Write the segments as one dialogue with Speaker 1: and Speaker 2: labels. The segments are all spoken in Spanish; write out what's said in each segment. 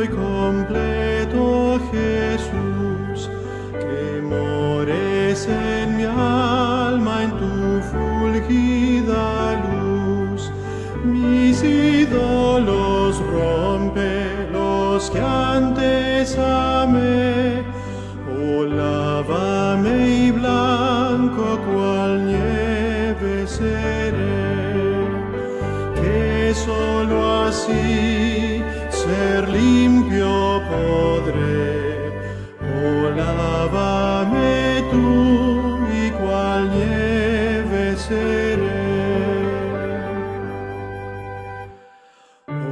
Speaker 1: y completo Jesús, que mores en mi alma en tu fulgida luz. Mis ídolos rompe, los que antes amé. Oh, lávame y blanco cual nieve seré, que solo así ser limpio podré. Oh, lávame tú y cual nieve seré.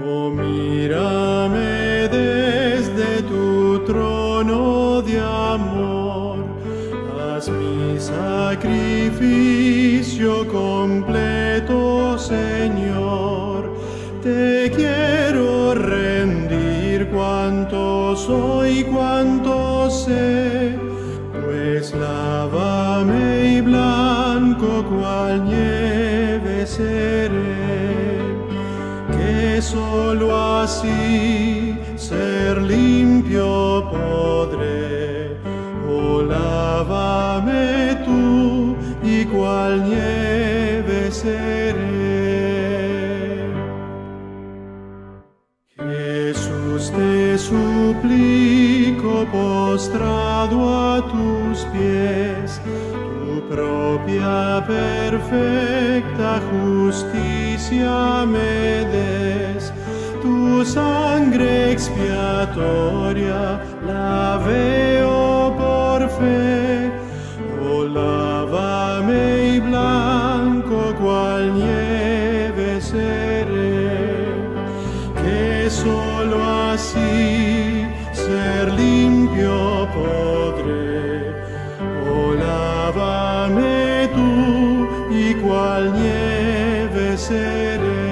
Speaker 1: Oh, mírame desde tu trono de amor, haz mi sacrificio completo, Señor. Te quiero rendir cuanto soy, cuanto sé, pues lávame y blanco cual nieve seré, que solo así ser limpio podré. Oh, lávame tú y cual nieve seré. Jesús, te suplico postrado a tus pies, tu propia perfecta justicia me des. Tu sangre expiatoria la veo por fe. Oh, lávame y blanco cual nieve seré, que solo así ser limpio podré. Oh, lávame tú y cual nieve seré.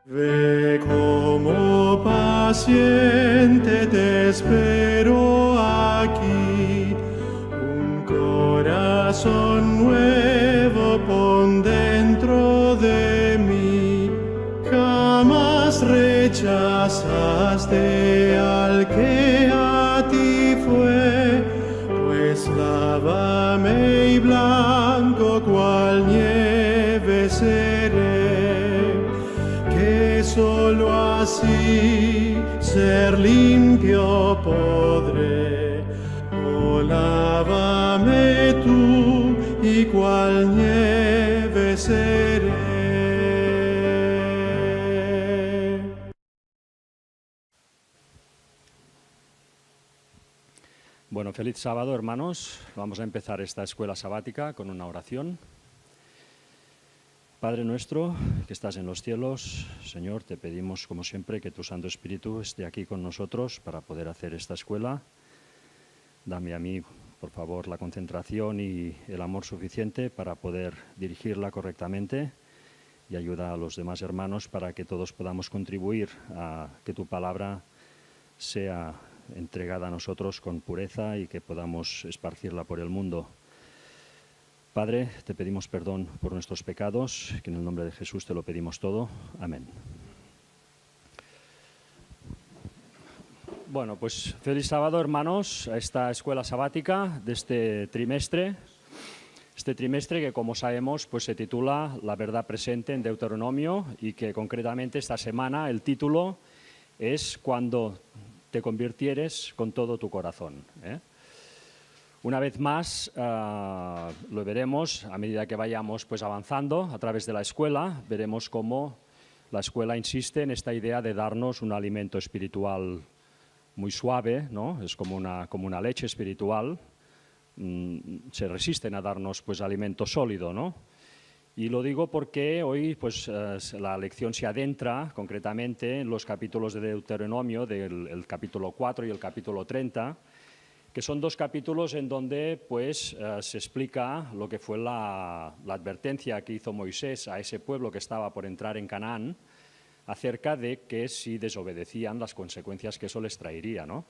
Speaker 1: Ve como paciente te espero aquí, un corazón nuevo pon dentro de mí. Jamás rechazaste al que a ti fue, pues lávame y blanco cual nieve seré, que solo así ser limpio podré. Oh, lávame tú y cual nieve seré.
Speaker 2: Bueno, feliz sábado, hermanos. Vamos a empezar esta escuela sabática con una oración. Padre nuestro, que estás en los cielos, Señor, te pedimos, como siempre, que tu Santo Espíritu esté aquí con nosotros para poder hacer esta escuela. Dame a mí, por favor, la concentración y el amor suficiente para poder dirigirla correctamente, y ayuda a los demás hermanos para que todos podamos contribuir a que tu palabra sea entregada a nosotros con pureza y que podamos esparcirla por el mundo. Padre, te pedimos perdón por nuestros pecados, que en el nombre de Jesús te lo pedimos todo. Amén. Bueno, pues feliz sábado, hermanos, a esta escuela sabática de este trimestre. Este trimestre que, como sabemos, pues se titula La verdad presente en Deuteronomio, y que concretamente esta semana el título es Cuando te convirtieres con todo tu corazón. Una vez más, lo veremos a medida que vayamos pues avanzando a través de la escuela. Veremos cómo la escuela insiste en esta idea de darnos un alimento espiritual muy suave, ¿no? Es como una leche espiritual. Se resisten a darnos pues alimento sólido, ¿no? Y lo digo porque hoy pues la lección se adentra concretamente en los capítulos de Deuteronomio, el capítulo 4 y el capítulo 30, que son dos capítulos en donde pues se explica lo que fue la advertencia que hizo Moisés a ese pueblo que estaba por entrar en Canaán, acerca de que si desobedecían, las consecuencias que eso les traería, ¿no?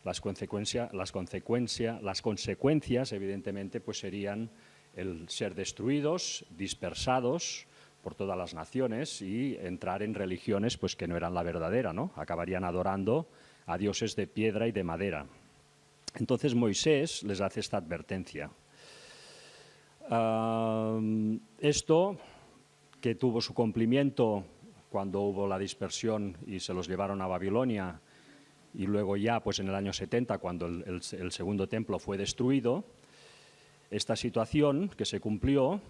Speaker 2: Las consecuencias evidentemente pues serían el ser destruidos, dispersados por todas las naciones y entrar en religiones pues, que no eran la verdadera, ¿no? Acabarían adorando a dioses de piedra y de madera. Entonces Moisés les hace esta advertencia. Esto, que tuvo su cumplimiento cuando hubo la dispersión y se los llevaron a Babilonia, y luego ya pues en el año 70, cuando el segundo templo fue destruido, esta situación que se cumplió,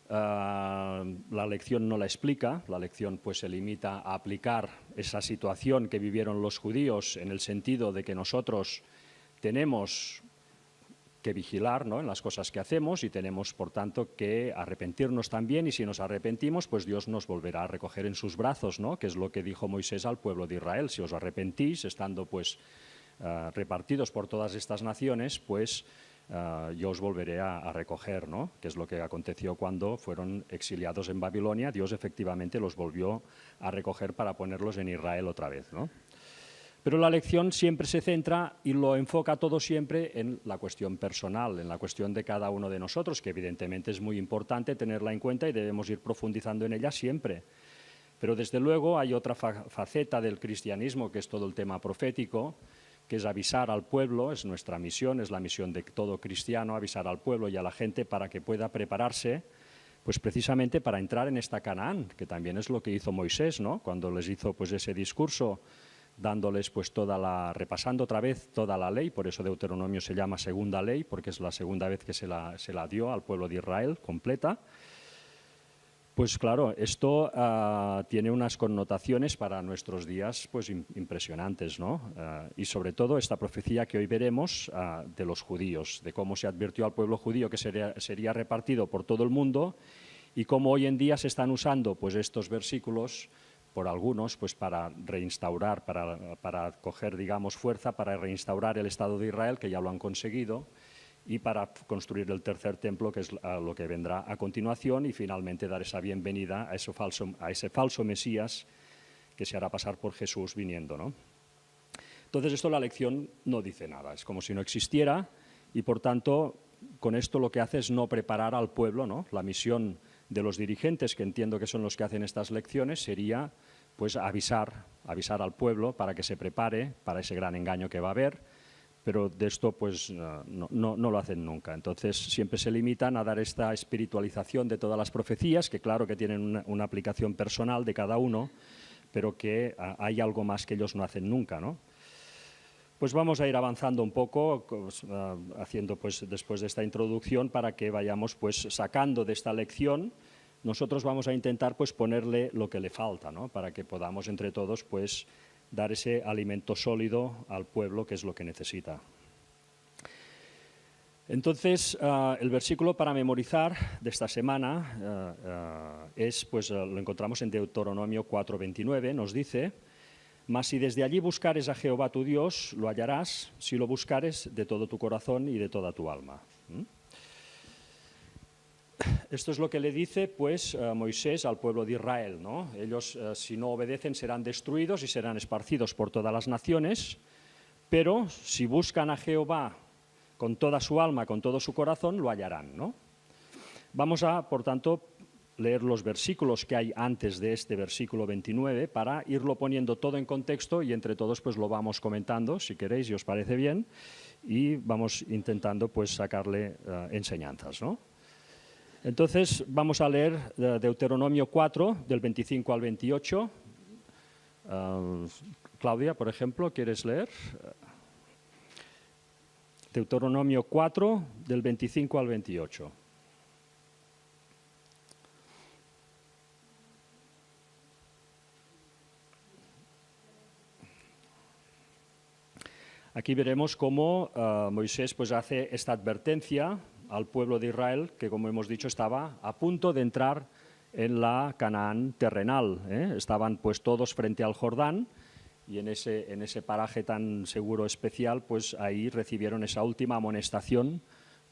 Speaker 2: la lección no la explica, la lección pues se limita a aplicar esa situación que vivieron los judíos en el sentido de que nosotros tenemos que vigilar, ¿no?, en las cosas que hacemos y tenemos, por tanto, que arrepentirnos también, y si nos arrepentimos, pues Dios nos volverá a recoger en sus brazos, ¿no?, que es lo que dijo Moisés al pueblo de Israel. Si os arrepentís, estando pues repartidos por todas estas naciones, pues yo os volveré a recoger, ¿no?, que es lo que aconteció cuando fueron exiliados en Babilonia. Dios efectivamente los volvió a recoger para ponerlos en Israel otra vez, ¿no? Pero la lección siempre se centra y lo enfoca todo siempre en la cuestión personal, en la cuestión de cada uno de nosotros, que evidentemente es muy importante tenerla en cuenta y debemos ir profundizando en ella siempre. Pero desde luego hay otra faceta del cristianismo, que es todo el tema profético, que es avisar al pueblo, es nuestra misión, es la misión de todo cristiano, avisar al pueblo y a la gente para que pueda prepararse, pues precisamente para entrar en esta Canaán, que también es lo que hizo Moisés, ¿no?, cuando les hizo pues ese discurso, dándoles pues repasando otra vez toda la ley. Por eso Deuteronomio se llama segunda ley, porque es la segunda vez que se la dio al pueblo de Israel completa. Pues claro, esto tiene unas connotaciones para nuestros días pues impresionantes, ¿no? Y sobre todo esta profecía que hoy veremos de los judíos, de cómo se advirtió al pueblo judío que sería repartido por todo el mundo, y cómo hoy en día se están usando pues estos versículos por algunos pues para reinstaurar, para coger, digamos, fuerza, para reinstaurar el Estado de Israel, que ya lo han conseguido, y para construir el tercer templo, que es lo que vendrá a continuación, y finalmente dar esa bienvenida a ese falso Mesías que se hará pasar por Jesús viniendo, ¿no? Entonces esto, la lección no dice nada, es como si no existiera, y por tanto con esto lo que hace es no preparar al pueblo, ¿no? La misión de los dirigentes, que entiendo que son los que hacen estas lecciones, sería pues avisar al pueblo para que se prepare para ese gran engaño que va a haber, pero de esto pues no lo hacen nunca. Entonces siempre se limitan a dar esta espiritualización de todas las profecías, que claro que tienen una aplicación personal de cada uno, pero que hay algo más que ellos no hacen nunca, ¿no? Pues vamos a ir avanzando un poco, haciendo pues después de esta introducción, para que vayamos pues sacando de esta lección. Nosotros vamos a intentar pues ponerle lo que le falta, ¿no?, para que podamos entre todos pues dar ese alimento sólido al pueblo, que es lo que necesita. Entonces, el versículo para memorizar de esta semana lo encontramos en Deuteronomio 4:29, nos dice: «Mas si desde allí buscares a Jehová tu Dios, lo hallarás, si lo buscares de todo tu corazón y de toda tu alma». Esto es lo que le dice pues Moisés al pueblo de Israel, ¿no? Ellos, si no obedecen, serán destruidos y serán esparcidos por todas las naciones, pero si buscan a Jehová con toda su alma, con todo su corazón, lo hallarán, ¿no? Vamos a, por tanto, leer los versículos que hay antes de este versículo 29 para irlo poniendo todo en contexto, y entre todos pues lo vamos comentando, si queréis, y os parece bien, y vamos intentando pues sacarle enseñanzas, ¿no? Entonces vamos a leer Deuteronomio 4, del 25 al 28. Claudia, por ejemplo, ¿quieres leer? Deuteronomio 4, del 25 al 28. Aquí veremos cómo Moisés pues hace esta advertencia al pueblo de Israel, que como hemos dicho estaba a punto de entrar en la Canaán terrenal, ¿eh? Estaban pues todos frente al Jordán, y en ese paraje tan seguro especial, pues ahí recibieron esa última amonestación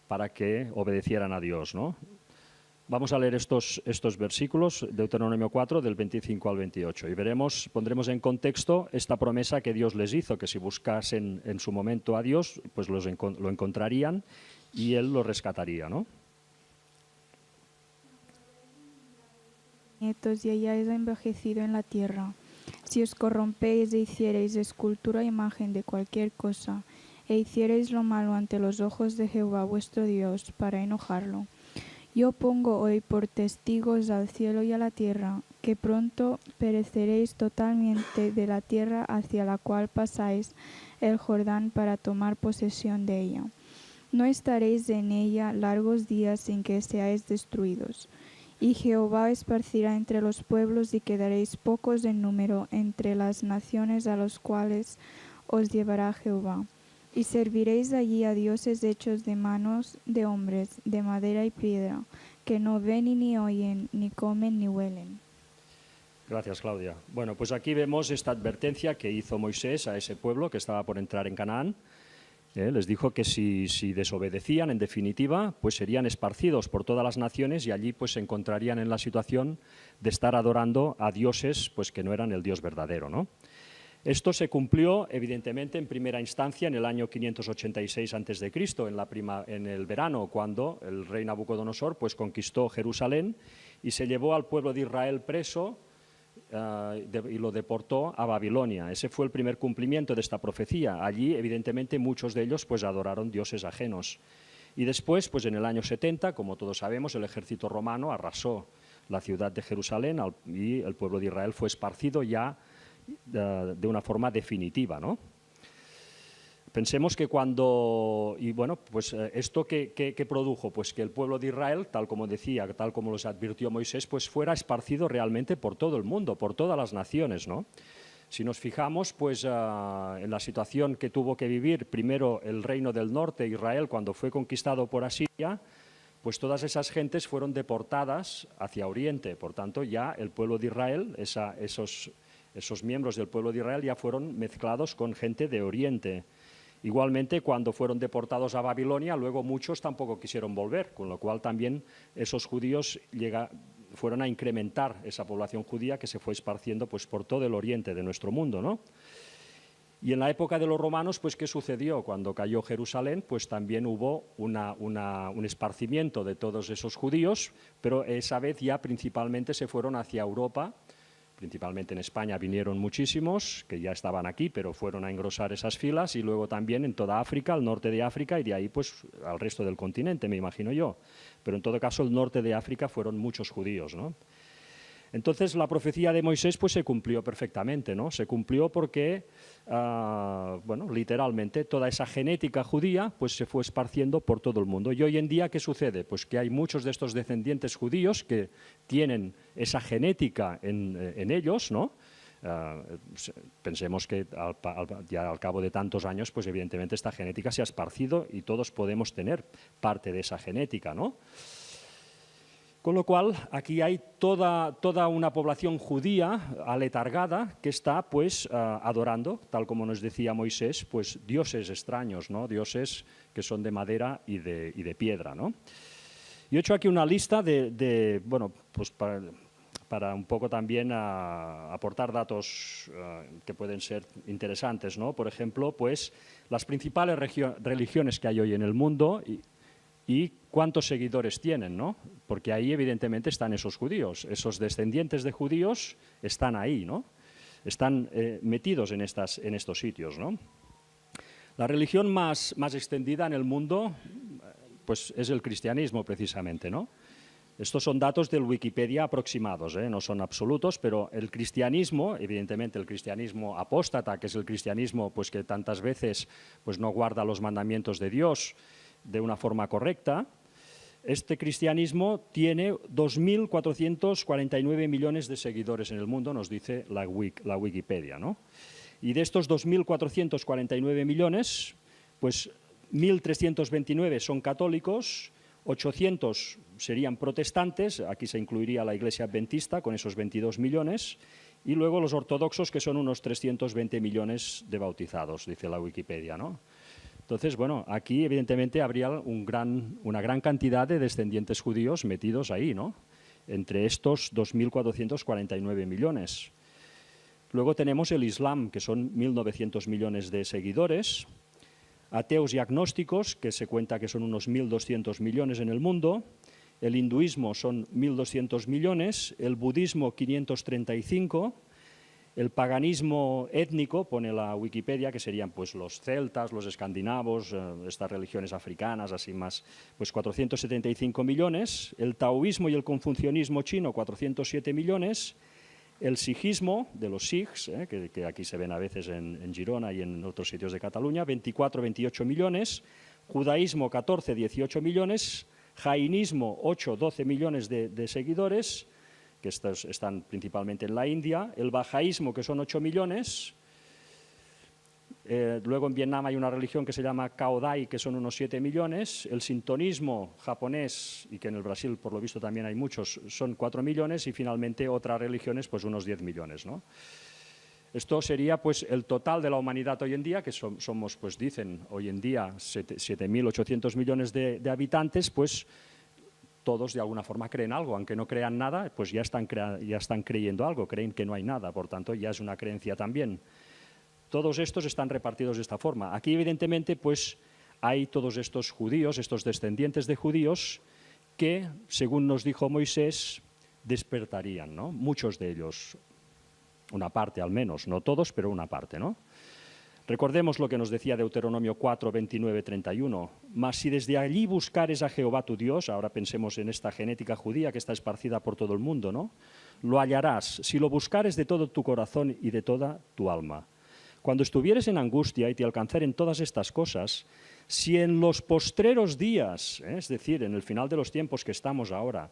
Speaker 2: para que obedecieran a Dios, ¿no? Vamos a leer estos versículos, Deuteronomio 4, del 25 al 28, y pondremos en contexto esta promesa que Dios les hizo, que si buscasen en su momento a Dios, pues lo encontrarían y Él lo rescataría, ¿no?
Speaker 3: nietos y hayáis envejecido en la tierra. Si os corrompéis e hiciereis escultura o imagen de cualquier cosa, e hiciereis lo malo ante los ojos de Jehová vuestro Dios, para enojarlo, yo pongo hoy por testigos al cielo y a la tierra, que pronto pereceréis totalmente de la tierra hacia la cual pasáis el Jordán para tomar posesión de ella. No estaréis en ella largos días sin que seáis destruidos. Y Jehová esparcirá entre los pueblos y quedaréis pocos en número entre las naciones a los cuales os llevará Jehová. Y serviréis allí a dioses hechos de manos de hombres, de madera y piedra, que no ven y ni oyen, ni comen ni huelen.
Speaker 2: Gracias, Claudia. Bueno, pues aquí vemos esta advertencia que hizo Moisés a ese pueblo que estaba por entrar en Canaán. Les dijo que si desobedecían, en definitiva, pues serían esparcidos por todas las naciones y allí pues se encontrarían en la situación de estar adorando a dioses pues que no eran el Dios verdadero, ¿no? Esto se cumplió, evidentemente, en primera instancia en el año 586 a.C., en el verano, cuando el rey Nabucodonosor pues, conquistó Jerusalén y se llevó al pueblo de Israel preso y lo deportó a Babilonia. Ese fue el primer cumplimiento de esta profecía. Allí, evidentemente, muchos de ellos pues, adoraron dioses ajenos. Y después, pues, en el año 70, como todos sabemos, el ejército romano arrasó la ciudad de Jerusalén y el pueblo de Israel fue esparcido ya de una forma definitiva, ¿no? Pensemos que esto que produjo, pues que el pueblo de Israel, tal como decía, tal como los advirtió Moisés, pues fuera esparcido realmente por todo el mundo, por todas las naciones, ¿no? Si nos fijamos, pues en la situación que tuvo que vivir primero el reino del norte, Israel, cuando fue conquistado por Asiria, pues todas esas gentes fueron deportadas hacia Oriente. Por tanto, ya el pueblo de Israel, esos miembros del pueblo de Israel ya fueron mezclados con gente de Oriente. Igualmente, cuando fueron deportados a Babilonia, luego muchos tampoco quisieron volver, con lo cual también esos judíos fueron a incrementar esa población judía que se fue esparciendo pues, por todo el oriente de nuestro mundo, ¿no? Y en la época de los romanos, pues, ¿qué sucedió? Cuando cayó Jerusalén, pues también hubo un esparcimiento de todos esos judíos, pero esa vez ya principalmente se fueron hacia Europa. Principalmente en España vinieron muchísimos, que ya estaban aquí, pero fueron a engrosar esas filas, y luego también en toda África, al norte de África, y de ahí pues al resto del continente, me imagino yo. Pero en todo caso, el norte de África fueron muchos judíos, ¿no? Entonces, la profecía de Moisés pues se cumplió perfectamente, ¿no? Se cumplió porque, literalmente, toda esa genética judía pues se fue esparciendo por todo el mundo. Y hoy en día, ¿qué sucede? Pues que hay muchos de estos descendientes judíos que tienen esa genética en ellos, ¿no? Pensemos que ya al cabo de tantos años, pues evidentemente esta genética se ha esparcido y todos podemos tener parte de esa genética, ¿no? Con lo cual, aquí hay toda una población judía aletargada que está pues adorando, tal como nos decía Moisés, pues dioses extraños, ¿no? Dioses que son de madera y de piedra, ¿no? Yo he hecho aquí una lista pues para un poco también aportar datos que pueden ser interesantes, ¿no? Por ejemplo, pues las principales religiones que hay hoy en el mundo y cuántos seguidores tienen, ¿no? Porque ahí evidentemente están esos judíos, esos descendientes de judíos están ahí, ¿no? Están metidos en estos sitios, ¿no? La religión más extendida en el mundo pues es el cristianismo precisamente, ¿no? Estos son datos del Wikipedia aproximados, no son absolutos, pero el cristianismo, evidentemente el cristianismo apóstata, que es el cristianismo pues, que tantas veces pues, no guarda los mandamientos de Dios de una forma correcta, este cristianismo tiene 2.449 millones de seguidores en el mundo, nos dice la Wikipedia, ¿no? Y de estos 2.449 millones, pues 1.329 son católicos, 800 serían protestantes, aquí se incluiría la Iglesia Adventista con esos 22 millones, y luego los ortodoxos, que son unos 320 millones de bautizados, dice la Wikipedia, ¿no? Entonces, bueno, aquí evidentemente habría una gran cantidad de descendientes judíos metidos ahí, ¿no? Entre estos 2.449 millones. Luego tenemos el Islam, que son 1.900 millones de seguidores, ateos y agnósticos, que se cuenta que son unos 1.200 millones en el mundo, el hinduismo son 1.200 millones, el budismo 535, el paganismo étnico, pone la Wikipedia, que serían pues los celtas, los escandinavos, estas religiones africanas, así más, pues 475 millones, el taoísmo y el confucianismo chino 407 millones, el sijismo de los sikhs, que aquí se ven a veces en Girona y en otros sitios de Cataluña, 24-28 millones, judaísmo 14-18 millones, jainismo 8-12 millones de seguidores, que estos están principalmente en la India, el bajaísmo, que son 8 millones, luego en Vietnam hay una religión que se llama Cao Dai, que son unos 7 millones, el sintonismo japonés, y que en el Brasil por lo visto también hay muchos, son 4 millones, y finalmente otras religiones pues unos 10 millones, ¿no? Esto sería pues el total de la humanidad hoy en día, que somos, pues dicen hoy en día 7.800 millones de habitantes, pues todos de alguna forma creen algo, aunque no crean nada, pues ya están creyendo algo, creen que no hay nada, por tanto ya es una creencia también. Todos estos están repartidos de esta forma. Aquí evidentemente pues hay todos estos judíos, estos descendientes de judíos que, según nos dijo Moisés, despertarían, ¿no? Muchos de ellos, una parte al menos, no todos, pero una parte, ¿no? Recordemos lo que nos decía Deuteronomio 4, 29, 31. Mas si desde allí buscares a Jehová tu Dios, ahora pensemos en esta genética judía que está esparcida por todo el mundo, ¿no? Lo hallarás, si lo buscares de todo tu corazón y de toda tu alma. Cuando estuvieres en angustia y te alcanzaren todas estas cosas, si en los postreros días, es decir, en el final de los tiempos que estamos ahora,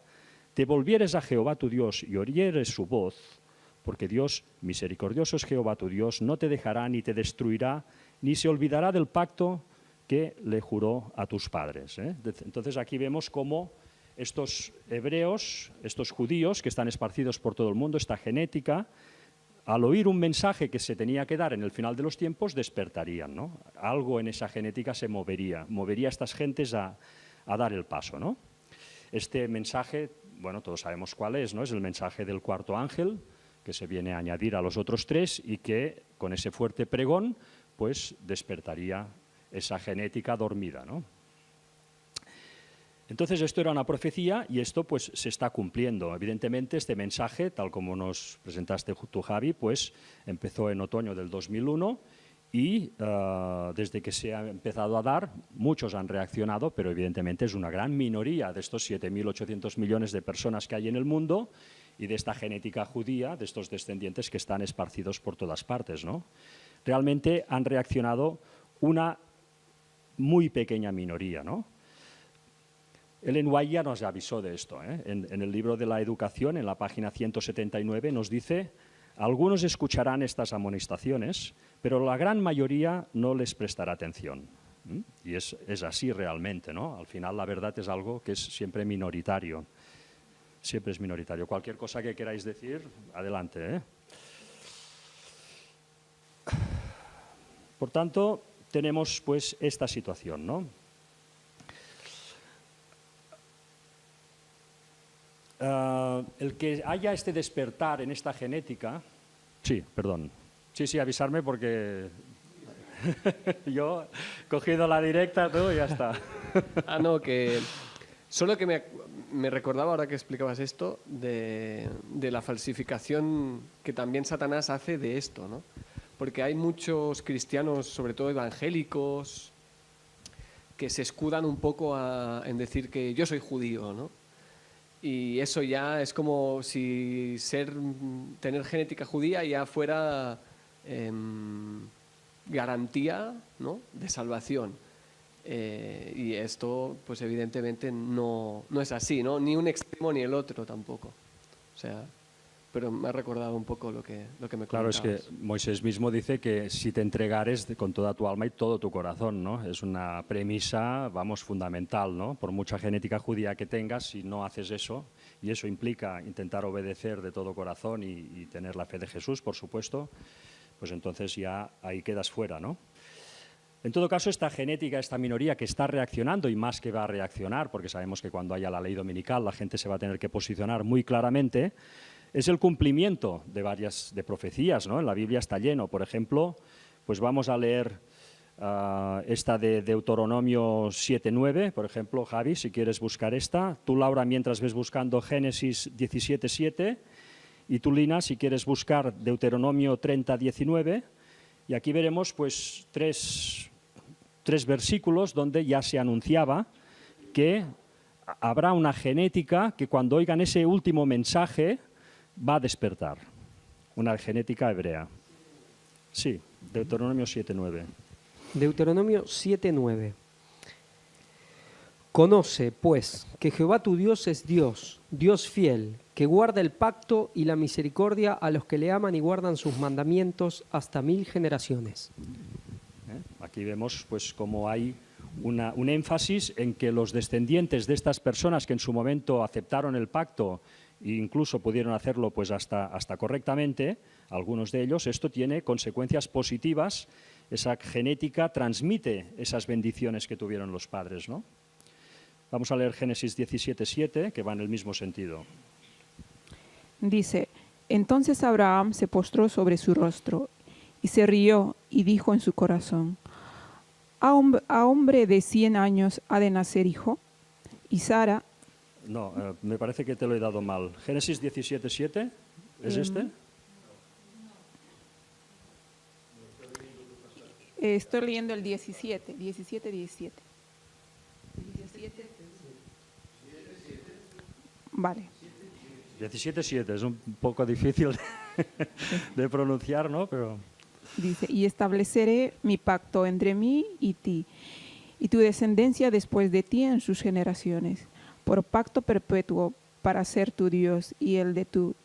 Speaker 2: te volvieres a Jehová tu Dios y oyeres su voz, porque Dios, misericordioso es Jehová tu Dios, no te dejará ni te destruirá, ni se olvidará del pacto que le juró a tus padres. Entonces aquí vemos cómo estos hebreos, estos judíos que están esparcidos por todo el mundo, esta genética, al oír un mensaje que se tenía que dar en el final de los tiempos, despertarían, ¿no? Algo en esa genética se movería a estas gentes a dar el paso, ¿no? Este mensaje, bueno, todos sabemos cuál es, ¿no? Es el mensaje del cuarto ángel, que se viene a añadir a los otros tres y que con ese fuerte pregón pues despertaría esa genética dormida, ¿no? Entonces esto era una profecía y esto pues se está cumpliendo. Evidentemente este mensaje, tal como nos presentaste tú, Javi, pues empezó en otoño del 2001 y desde que se ha empezado a dar, muchos han reaccionado, pero evidentemente es una gran minoría de estos 7.800 millones de personas que hay en el mundo y de esta genética judía, de estos descendientes que están esparcidos por todas partes, ¿no? Realmente han reaccionado una muy pequeña minoría, ¿no? Ellen White ya nos avisó de esto, ¿eh? En el libro de la educación, en la página 179, nos dice: algunos escucharán estas amonestaciones, pero la gran mayoría no les prestará atención. Y es así realmente, ¿no? Al final la verdad es algo que es siempre minoritario. Siempre es minoritario. Cualquier cosa que queráis decir, adelante, ¿eh? Por tanto, tenemos pues esta situación, ¿no? El que haya este despertar en esta genética... Sí, perdón. Sí, avisarme porque yo he cogido la directa, todo y ya está.
Speaker 4: No, que solo que me recordaba ahora que explicabas esto de la falsificación que también Satanás hace de esto, ¿no? Porque hay muchos cristianos, sobre todo evangélicos, que se escudan un poco en decir que yo soy judío, ¿no? Y eso ya es como si tener genética judía ya fuera garantía, ¿no?, de salvación. Y esto, pues evidentemente no es así, ¿no? Ni un extremo ni el otro tampoco. O sea, pero me ha recordado un poco lo que me comentabas.
Speaker 2: Claro, es que Moisés mismo dice que si te entregares con toda tu alma y todo tu corazón, ¿no? Es una premisa, vamos, fundamental, ¿no? Por mucha genética judía que tengas, si no haces eso, y eso implica intentar obedecer de todo corazón y tener la fe de Jesús, por supuesto, pues entonces ya ahí quedas fuera, ¿no? En todo caso, esta genética, esta minoría que está reaccionando y más que va a reaccionar, porque sabemos que cuando haya la ley dominical la gente se va a tener que posicionar muy claramente, es el cumplimiento de varias profecías, ¿no? En la Biblia está lleno. Por ejemplo, pues vamos a leer esta de Deuteronomio 7.9, por ejemplo, Javi, si quieres buscar esta. Tú, Laura, mientras ves buscando Génesis 17.7, y tú, Lina, si quieres buscar Deuteronomio 30.19, y aquí veremos pues tres versículos donde ya se anunciaba que habrá una genética que cuando oigan ese último mensaje va a despertar, una genética hebrea. Sí, Deuteronomio 7.9.
Speaker 5: Deuteronomio 7:9. Conoce, pues, que Jehová tu Dios es Dios, Dios fiel, que guarda el pacto y la misericordia a los que le aman y guardan sus mandamientos hasta 1000 generaciones.
Speaker 2: Aquí vemos pues como hay un énfasis en que los descendientes de estas personas que en su momento aceptaron el pacto e incluso pudieron hacerlo pues hasta correctamente, algunos de ellos, esto tiene consecuencias positivas. Esa genética transmite esas bendiciones que tuvieron los padres, ¿no? Vamos a leer Génesis 17.7, que va en el mismo sentido.
Speaker 6: Dice, entonces Abraham se postró sobre su rostro y se rió y dijo en su corazón, ¿a hombre de 100 años ha de nacer hijo? Y Sara...
Speaker 2: No, me parece que te lo he dado mal. Génesis 17.7, ¿es este?
Speaker 6: Estoy leyendo el 17. Vale.
Speaker 2: 17.7, es un poco difícil de pronunciar, ¿no? Pero...
Speaker 6: Dice, y estableceré mi pacto entre mí y ti, y tu descendencia después de ti en sus generaciones, por pacto perpetuo para ser tu Dios y el de tu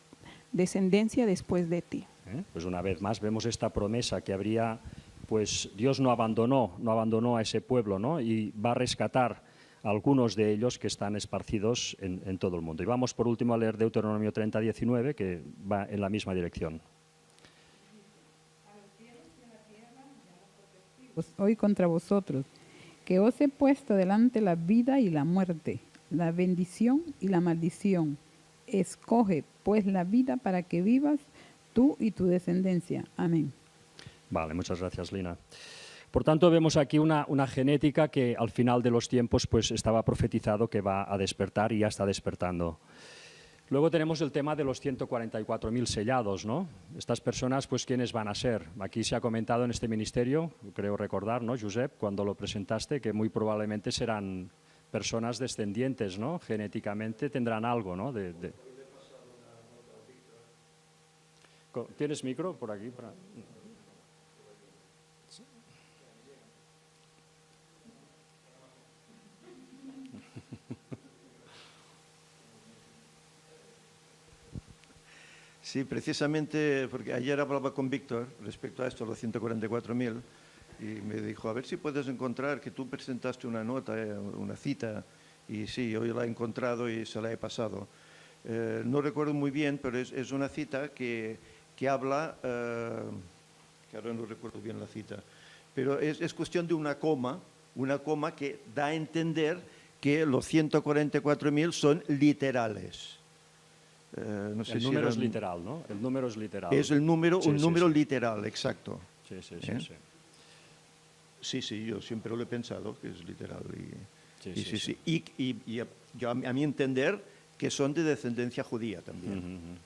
Speaker 6: descendencia después de ti.
Speaker 2: Pues una vez más vemos esta promesa que habría... Pues Dios no abandonó a ese pueblo, ¿no? Y va a rescatar a algunos de ellos que están esparcidos en todo el mundo. Y vamos por último a leer Deuteronomio 30.19, que va en la misma dirección.
Speaker 7: Hoy contra vosotros, que os he puesto delante la vida y la muerte, la bendición y la maldición. Escoge pues la vida para que vivas tú y tu descendencia. Amén.
Speaker 2: Vale, muchas gracias, Lina. Por tanto, vemos aquí una genética que al final de los tiempos pues, estaba profetizado que va a despertar y ya está despertando. Luego tenemos el tema de los 144.000 sellados, ¿no? Estas personas, pues, ¿quiénes van a ser? Aquí se ha comentado en este ministerio, creo recordar, ¿no, Josep, cuando lo presentaste, que muy probablemente serán personas descendientes, ¿no? Genéticamente tendrán algo, ¿no? ¿Tienes micro por aquí?
Speaker 8: Sí, precisamente porque ayer hablaba con Víctor respecto a esto, los 144.000, y me dijo, a ver si puedes encontrar que tú presentaste una nota, una cita, y sí, hoy la he encontrado y se la he pasado. No recuerdo muy bien, pero es una cita que habla, que ahora no recuerdo bien la cita, pero es cuestión de una coma que da a entender que los 144.000 son literales. No sé
Speaker 2: el número es literal, ¿no? El número es literal.
Speaker 8: Es el número,
Speaker 2: sí,
Speaker 8: un
Speaker 2: sí,
Speaker 8: número
Speaker 2: sí.
Speaker 8: literal, exacto.
Speaker 2: Sí.
Speaker 8: Sí, yo siempre lo he pensado, que es literal.
Speaker 2: Sí.
Speaker 8: Y yo, a mi entender, que son de descendencia judía también.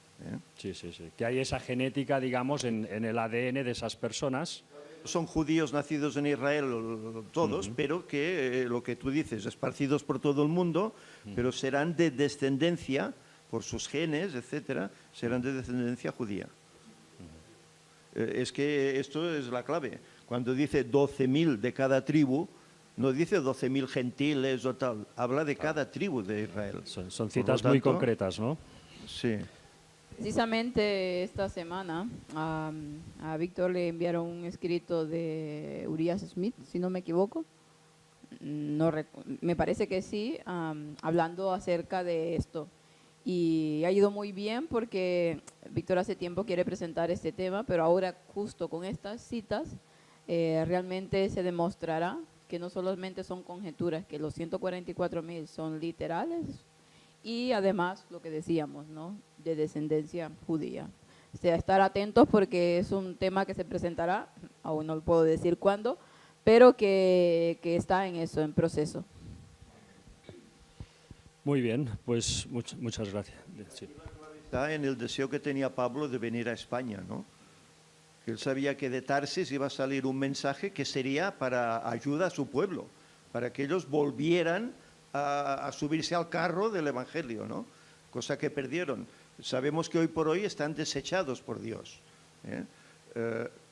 Speaker 2: Sí. Que hay esa genética, digamos, en el ADN de esas personas.
Speaker 8: Son judíos nacidos en Israel todos, pero que lo que tú dices, esparcidos por todo el mundo, pero serán de descendencia, por sus genes, etcétera, serán de descendencia judía. Es que esto es la clave. Cuando dice 12.000 de cada tribu, no dice 12.000 gentiles o tal, habla de cada tribu de Israel.
Speaker 2: Son citas muy concretas, ¿no?
Speaker 8: Sí.
Speaker 9: Precisamente esta semana a Víctor le enviaron un escrito de Urias Smith, si no me equivoco. Me parece que sí, hablando acerca de esto. Y ha ido muy bien porque Víctor hace tiempo quiere presentar este tema, pero ahora justo con estas citas realmente se demostrará que no solamente son conjeturas, que los 144.000 son literales y además lo que decíamos, ¿no? De descendencia judía. O sea, estar atentos porque es un tema que se presentará, aún no puedo decir cuándo, pero que está en eso, en proceso.
Speaker 2: Muy bien, pues muchas gracias. Sí.
Speaker 8: Está en el deseo que tenía Pablo de venir a España, ¿no? Él sabía que de Tarsis iba a salir un mensaje que sería para ayuda a su pueblo, para que ellos volvieran a subirse al carro del Evangelio, ¿no? Cosa que perdieron. Sabemos que hoy por hoy están desechados por Dios,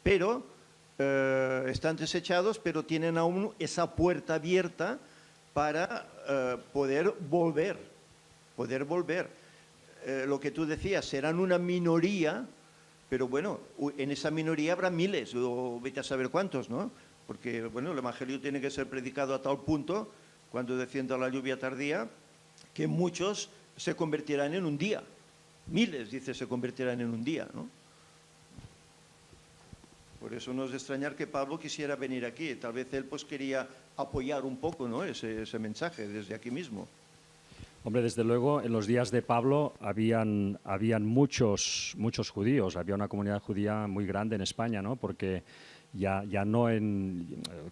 Speaker 8: pero están desechados, pero tienen aún esa puerta abierta para poder volver. Lo que tú decías, serán una minoría, pero bueno, en esa minoría habrá miles, o vete a saber cuántos, ¿no? Porque, bueno, el Evangelio tiene que ser predicado a tal punto, cuando descienda la lluvia tardía, que muchos se convertirán en un día. Miles, dice, se convertirán en un día, ¿no? Por eso no es de extrañar que Pablo quisiera venir aquí. Tal vez él pues quería apoyar un poco, ¿no?, ese mensaje desde aquí mismo.
Speaker 2: Hombre, desde luego, en los días de Pablo habían muchos judíos, había una comunidad judía muy grande en España, ¿no? Porque ya no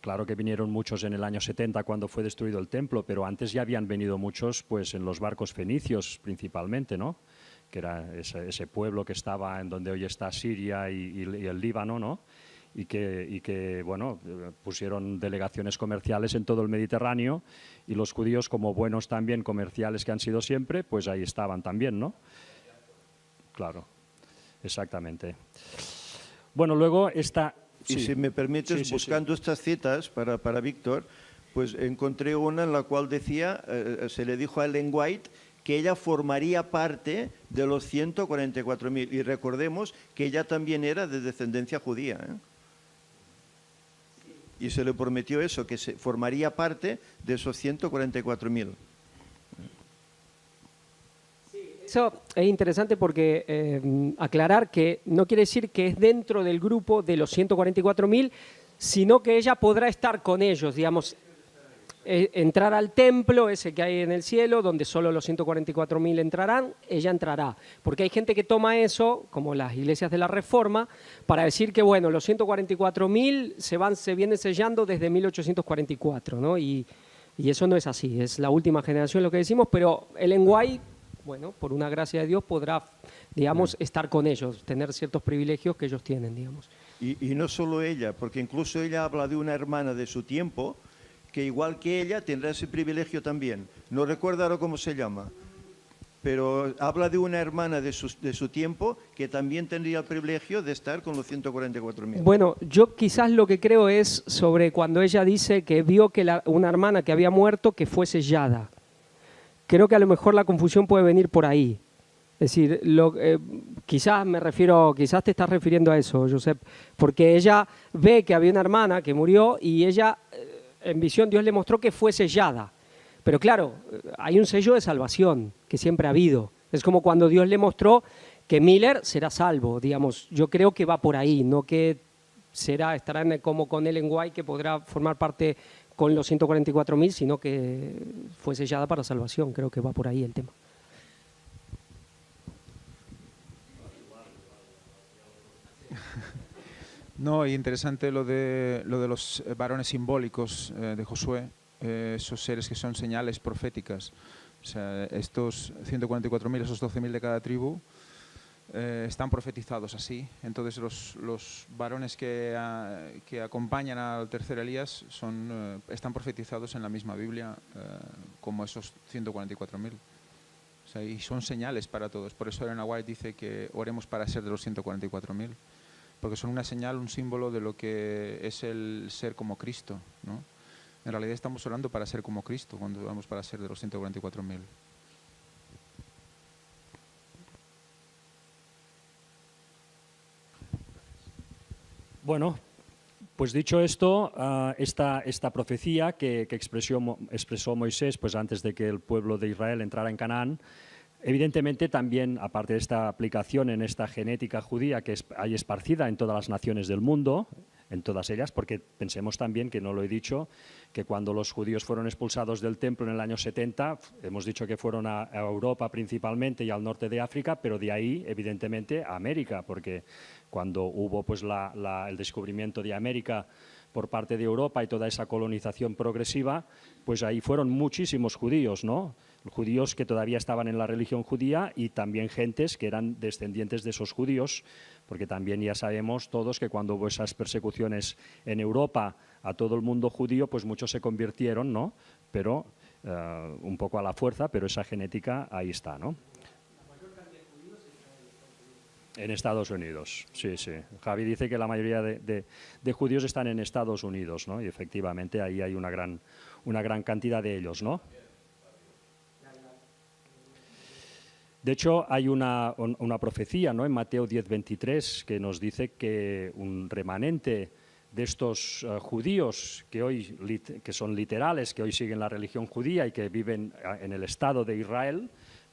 Speaker 2: claro que vinieron muchos en el año 70 cuando fue destruido el templo, pero antes ya habían venido muchos pues en los barcos fenicios principalmente, ¿no? Que era ese pueblo que estaba en donde hoy está Siria y el Líbano, ¿no? Y que bueno, pusieron delegaciones comerciales en todo el Mediterráneo, y los judíos, como buenos también comerciales que han sido siempre, pues ahí estaban también, ¿no? Claro, exactamente. Bueno, luego esta...
Speaker 8: Y
Speaker 2: sí.
Speaker 8: si me permites,
Speaker 2: Sí.
Speaker 8: buscando estas citas para Víctor, pues encontré una en la cual decía, se le dijo a Ellen White que ella formaría parte de los 144.000. Y recordemos que ella también era de descendencia judía, ¿eh? Y se le prometió eso, que se formaría parte de esos 144.000.
Speaker 5: Eso es interesante porque aclarar que no quiere decir que es dentro del grupo de los 144.000, sino que ella podrá estar con ellos, digamos, entrar al templo ese que hay en el cielo, donde solo los 144.000 entrarán, ella entrará. Porque hay gente que toma eso, como las iglesias de la Reforma, para decir que, bueno, los 144.000 se vienen sellando desde 1844, ¿no? Y eso no es así, es la última generación lo que decimos, pero Ellen White, bueno, por una gracia de Dios, podrá, digamos, estar con ellos, tener ciertos privilegios que ellos tienen, digamos.
Speaker 8: Y no solo ella, porque incluso ella habla de una hermana de su tiempo, que igual que ella tendrá ese privilegio también. No recuerdo ahora cómo se llama, pero habla de una hermana de su tiempo que también tendría el privilegio de estar con los 144.000.
Speaker 5: Bueno, yo quizás lo que creo es sobre cuando ella dice que vio que una hermana que había muerto que fue sellada. Creo que a lo mejor la confusión puede venir por ahí. Es decir, quizás te estás refiriendo a eso, Josep, porque ella ve que había una hermana que murió y ella... en visión Dios le mostró que fue sellada. Pero claro, hay un sello de salvación que siempre ha habido. Es como cuando Dios le mostró que Miller será salvo, digamos. Yo creo que va por ahí, no que estará como con Ellen White, que podrá formar parte con los 144.000, sino que fue sellada para salvación. Creo que va por ahí el tema.
Speaker 10: No, y interesante lo de los varones simbólicos de Josué, esos seres que son señales proféticas. O sea, estos 144.000, esos 12.000 de cada tribu, están profetizados así. Entonces los varones que acompañan al tercer Elías están profetizados en la misma Biblia como esos 144.000. O sea, y son señales para todos. Por eso Ellen White dice que oremos para ser de los 144.000. Porque son una señal, un símbolo de lo que es el ser como Cristo, ¿no? En realidad estamos orando para ser como Cristo cuando oramos para ser de los 144.000.
Speaker 2: Bueno, pues dicho esto, esta profecía que expresó Moisés pues antes de que el pueblo de Israel entrara en Canaán, evidentemente también, aparte de esta aplicación en esta genética judía que hay esparcida en todas las naciones del mundo, en todas ellas, porque pensemos también, que no lo he dicho, que cuando los judíos fueron expulsados del templo en el año 70, hemos dicho que fueron a Europa principalmente y al norte de África, pero de ahí, evidentemente, a América, porque cuando hubo pues, el descubrimiento de América por parte de Europa y toda esa colonización progresiva, pues ahí fueron muchísimos judíos, ¿no? Judíos que todavía estaban en la religión judía y también gentes que eran descendientes de esos judíos, porque también ya sabemos todos que cuando hubo esas persecuciones en Europa a todo el mundo judío, pues muchos se convirtieron, ¿no? Pero un poco a la fuerza, pero esa genética ahí está, ¿no? En Estados Unidos, sí, sí. Javi dice que la mayoría de judíos están en Estados Unidos, ¿no? Y efectivamente ahí hay una gran cantidad de ellos, ¿no? De hecho, hay una profecía, ¿no? En Mateo 10:23 que nos dice que un remanente de estos judíos que son literales, que hoy siguen la religión judía y que viven en el Estado de Israel,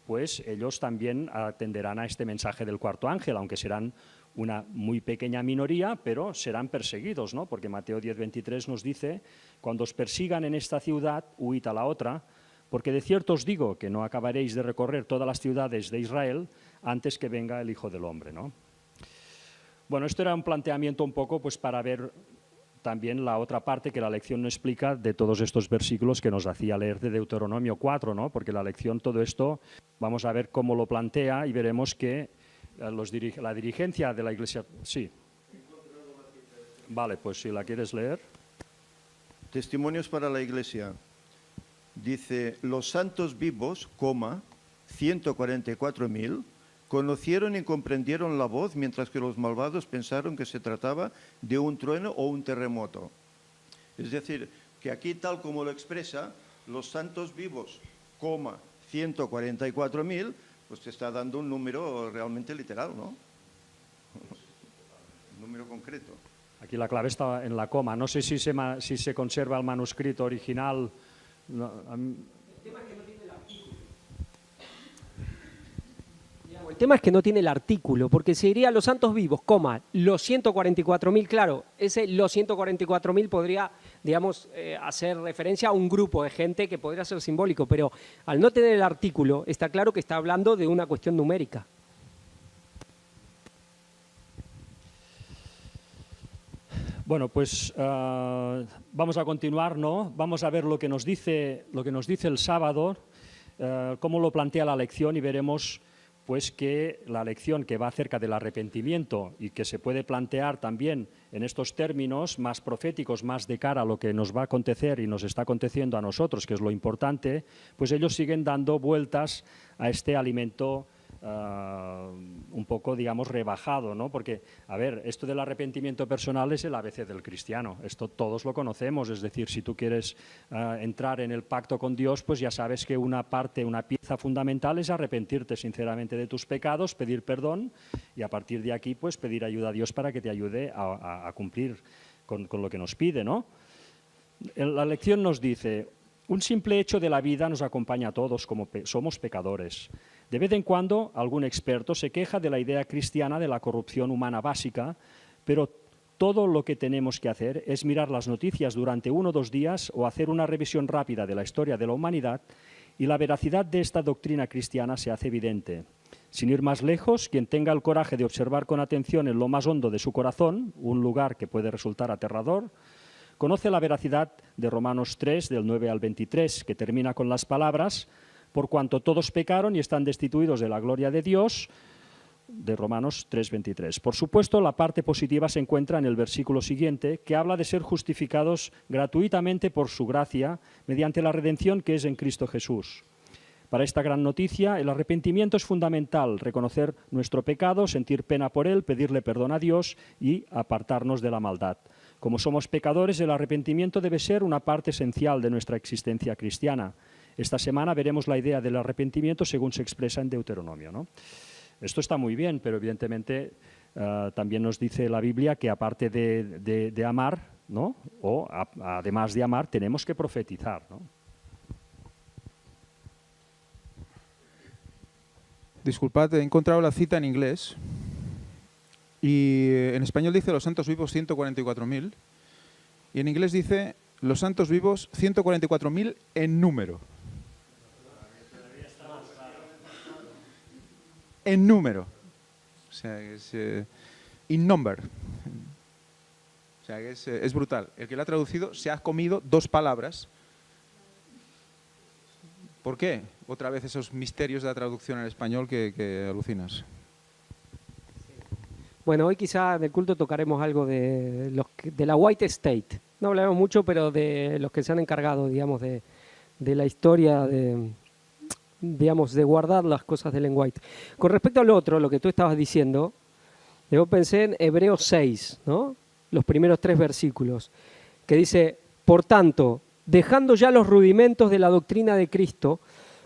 Speaker 2: pues ellos también atenderán a este mensaje del cuarto ángel, aunque serán una muy pequeña minoría, pero serán perseguidos, ¿no? Porque Mateo 10:23 nos dice: cuando os persigan en esta ciudad, huid a la otra, porque de cierto os digo que no acabaréis de recorrer todas las ciudades de Israel antes que venga el Hijo del Hombre, ¿no? Bueno, esto era un planteamiento un poco pues para ver también la otra parte que la lección no explica de todos estos versículos que nos hacía leer de Deuteronomio 4, ¿no? Porque la lección, todo esto, vamos a ver cómo lo plantea y veremos que la dirigencia de la Iglesia... Sí. Vale, pues si la quieres leer.
Speaker 8: Testimonios para la Iglesia. Dice: los santos vivos, 144.000, conocieron y comprendieron la voz, mientras que los malvados pensaron que se trataba de un trueno o un terremoto. Es decir, que aquí, tal como lo expresa, los santos vivos, 144.000, pues te está dando un número realmente literal, ¿no? Un número concreto.
Speaker 2: Aquí la clave está en la coma. No sé si se conserva el manuscrito original. No,
Speaker 5: El tema es que no tiene el artículo, porque se diría los santos vivos, los 144.000, claro, los 144.000 podría, digamos, hacer referencia a un grupo de gente que podría ser simbólico, pero al no tener el artículo, está claro que está hablando de una cuestión numérica.
Speaker 2: Bueno, pues vamos a continuar, ¿no? Vamos a ver lo que nos dice el sábado, cómo lo plantea la lección, y veremos pues que la lección que va acerca del arrepentimiento y que se puede plantear también en estos términos más proféticos, más de cara a lo que nos va a acontecer y nos está aconteciendo a nosotros, que es lo importante, pues ellos siguen dando vueltas a este alimento un poco, digamos, rebajado, ¿no? Porque, a ver, esto del arrepentimiento personal es el ABC del cristiano, esto todos lo conocemos, es decir, si tú quieres entrar en el pacto con Dios, pues ya sabes que una pieza fundamental es arrepentirte sinceramente de tus pecados, pedir perdón y a partir de aquí, pues pedir ayuda a Dios para que te ayude a cumplir con lo que nos pide, ¿no? La lección nos dice: un simple hecho de la vida nos acompaña a todos como somos pecadores. De vez en cuando algún experto se queja de la idea cristiana de la corrupción humana básica, pero todo lo que tenemos que hacer es mirar las noticias durante 1 o 2 días o hacer una revisión rápida de la historia de la humanidad y la veracidad de esta doctrina cristiana se hace evidente. Sin ir más lejos, quien tenga el coraje de observar con atención en lo más hondo de su corazón, un lugar que puede resultar aterrador, conoce la veracidad de Romanos 3, del 9 al 23, que termina con las palabras: por cuanto todos pecaron y están destituidos de la gloria de Dios, de Romanos 3:23. Por supuesto, la parte positiva se encuentra en el versículo siguiente, que habla de ser justificados gratuitamente por su gracia, mediante la redención que es en Cristo Jesús. Para esta gran noticia, el arrepentimiento es fundamental: reconocer nuestro pecado, sentir pena por él, pedirle perdón a Dios y apartarnos de la maldad. Como somos pecadores, el arrepentimiento debe ser una parte esencial de nuestra existencia cristiana. Esta semana veremos la idea del arrepentimiento según se expresa en Deuteronomio, ¿no? Esto está muy bien, pero evidentemente también nos dice la Biblia que aparte de amar, ¿no? Además de amar, tenemos que profetizar, ¿no?
Speaker 10: Disculpad, he encontrado la cita en inglés Y en español dice los santos vivos 144.000 y en inglés dice los santos vivos 144.000 en número. En número. O sea, es in number. O sea, es brutal. El que lo ha traducido se ha comido dos palabras. ¿Por qué? Otra vez esos misterios de la traducción en español que alucinas.
Speaker 5: Bueno, hoy quizá en el culto tocaremos algo de la White State. No hablaremos mucho, pero de los que se han encargado, digamos, de la historia, digamos, de guardar las cosas de Ellen White. Con respecto al otro, lo que tú estabas diciendo, yo pensé en Hebreos 6, ¿no? Los primeros 3 versículos, que dice, por tanto, dejando ya los rudimentos de la doctrina de Cristo,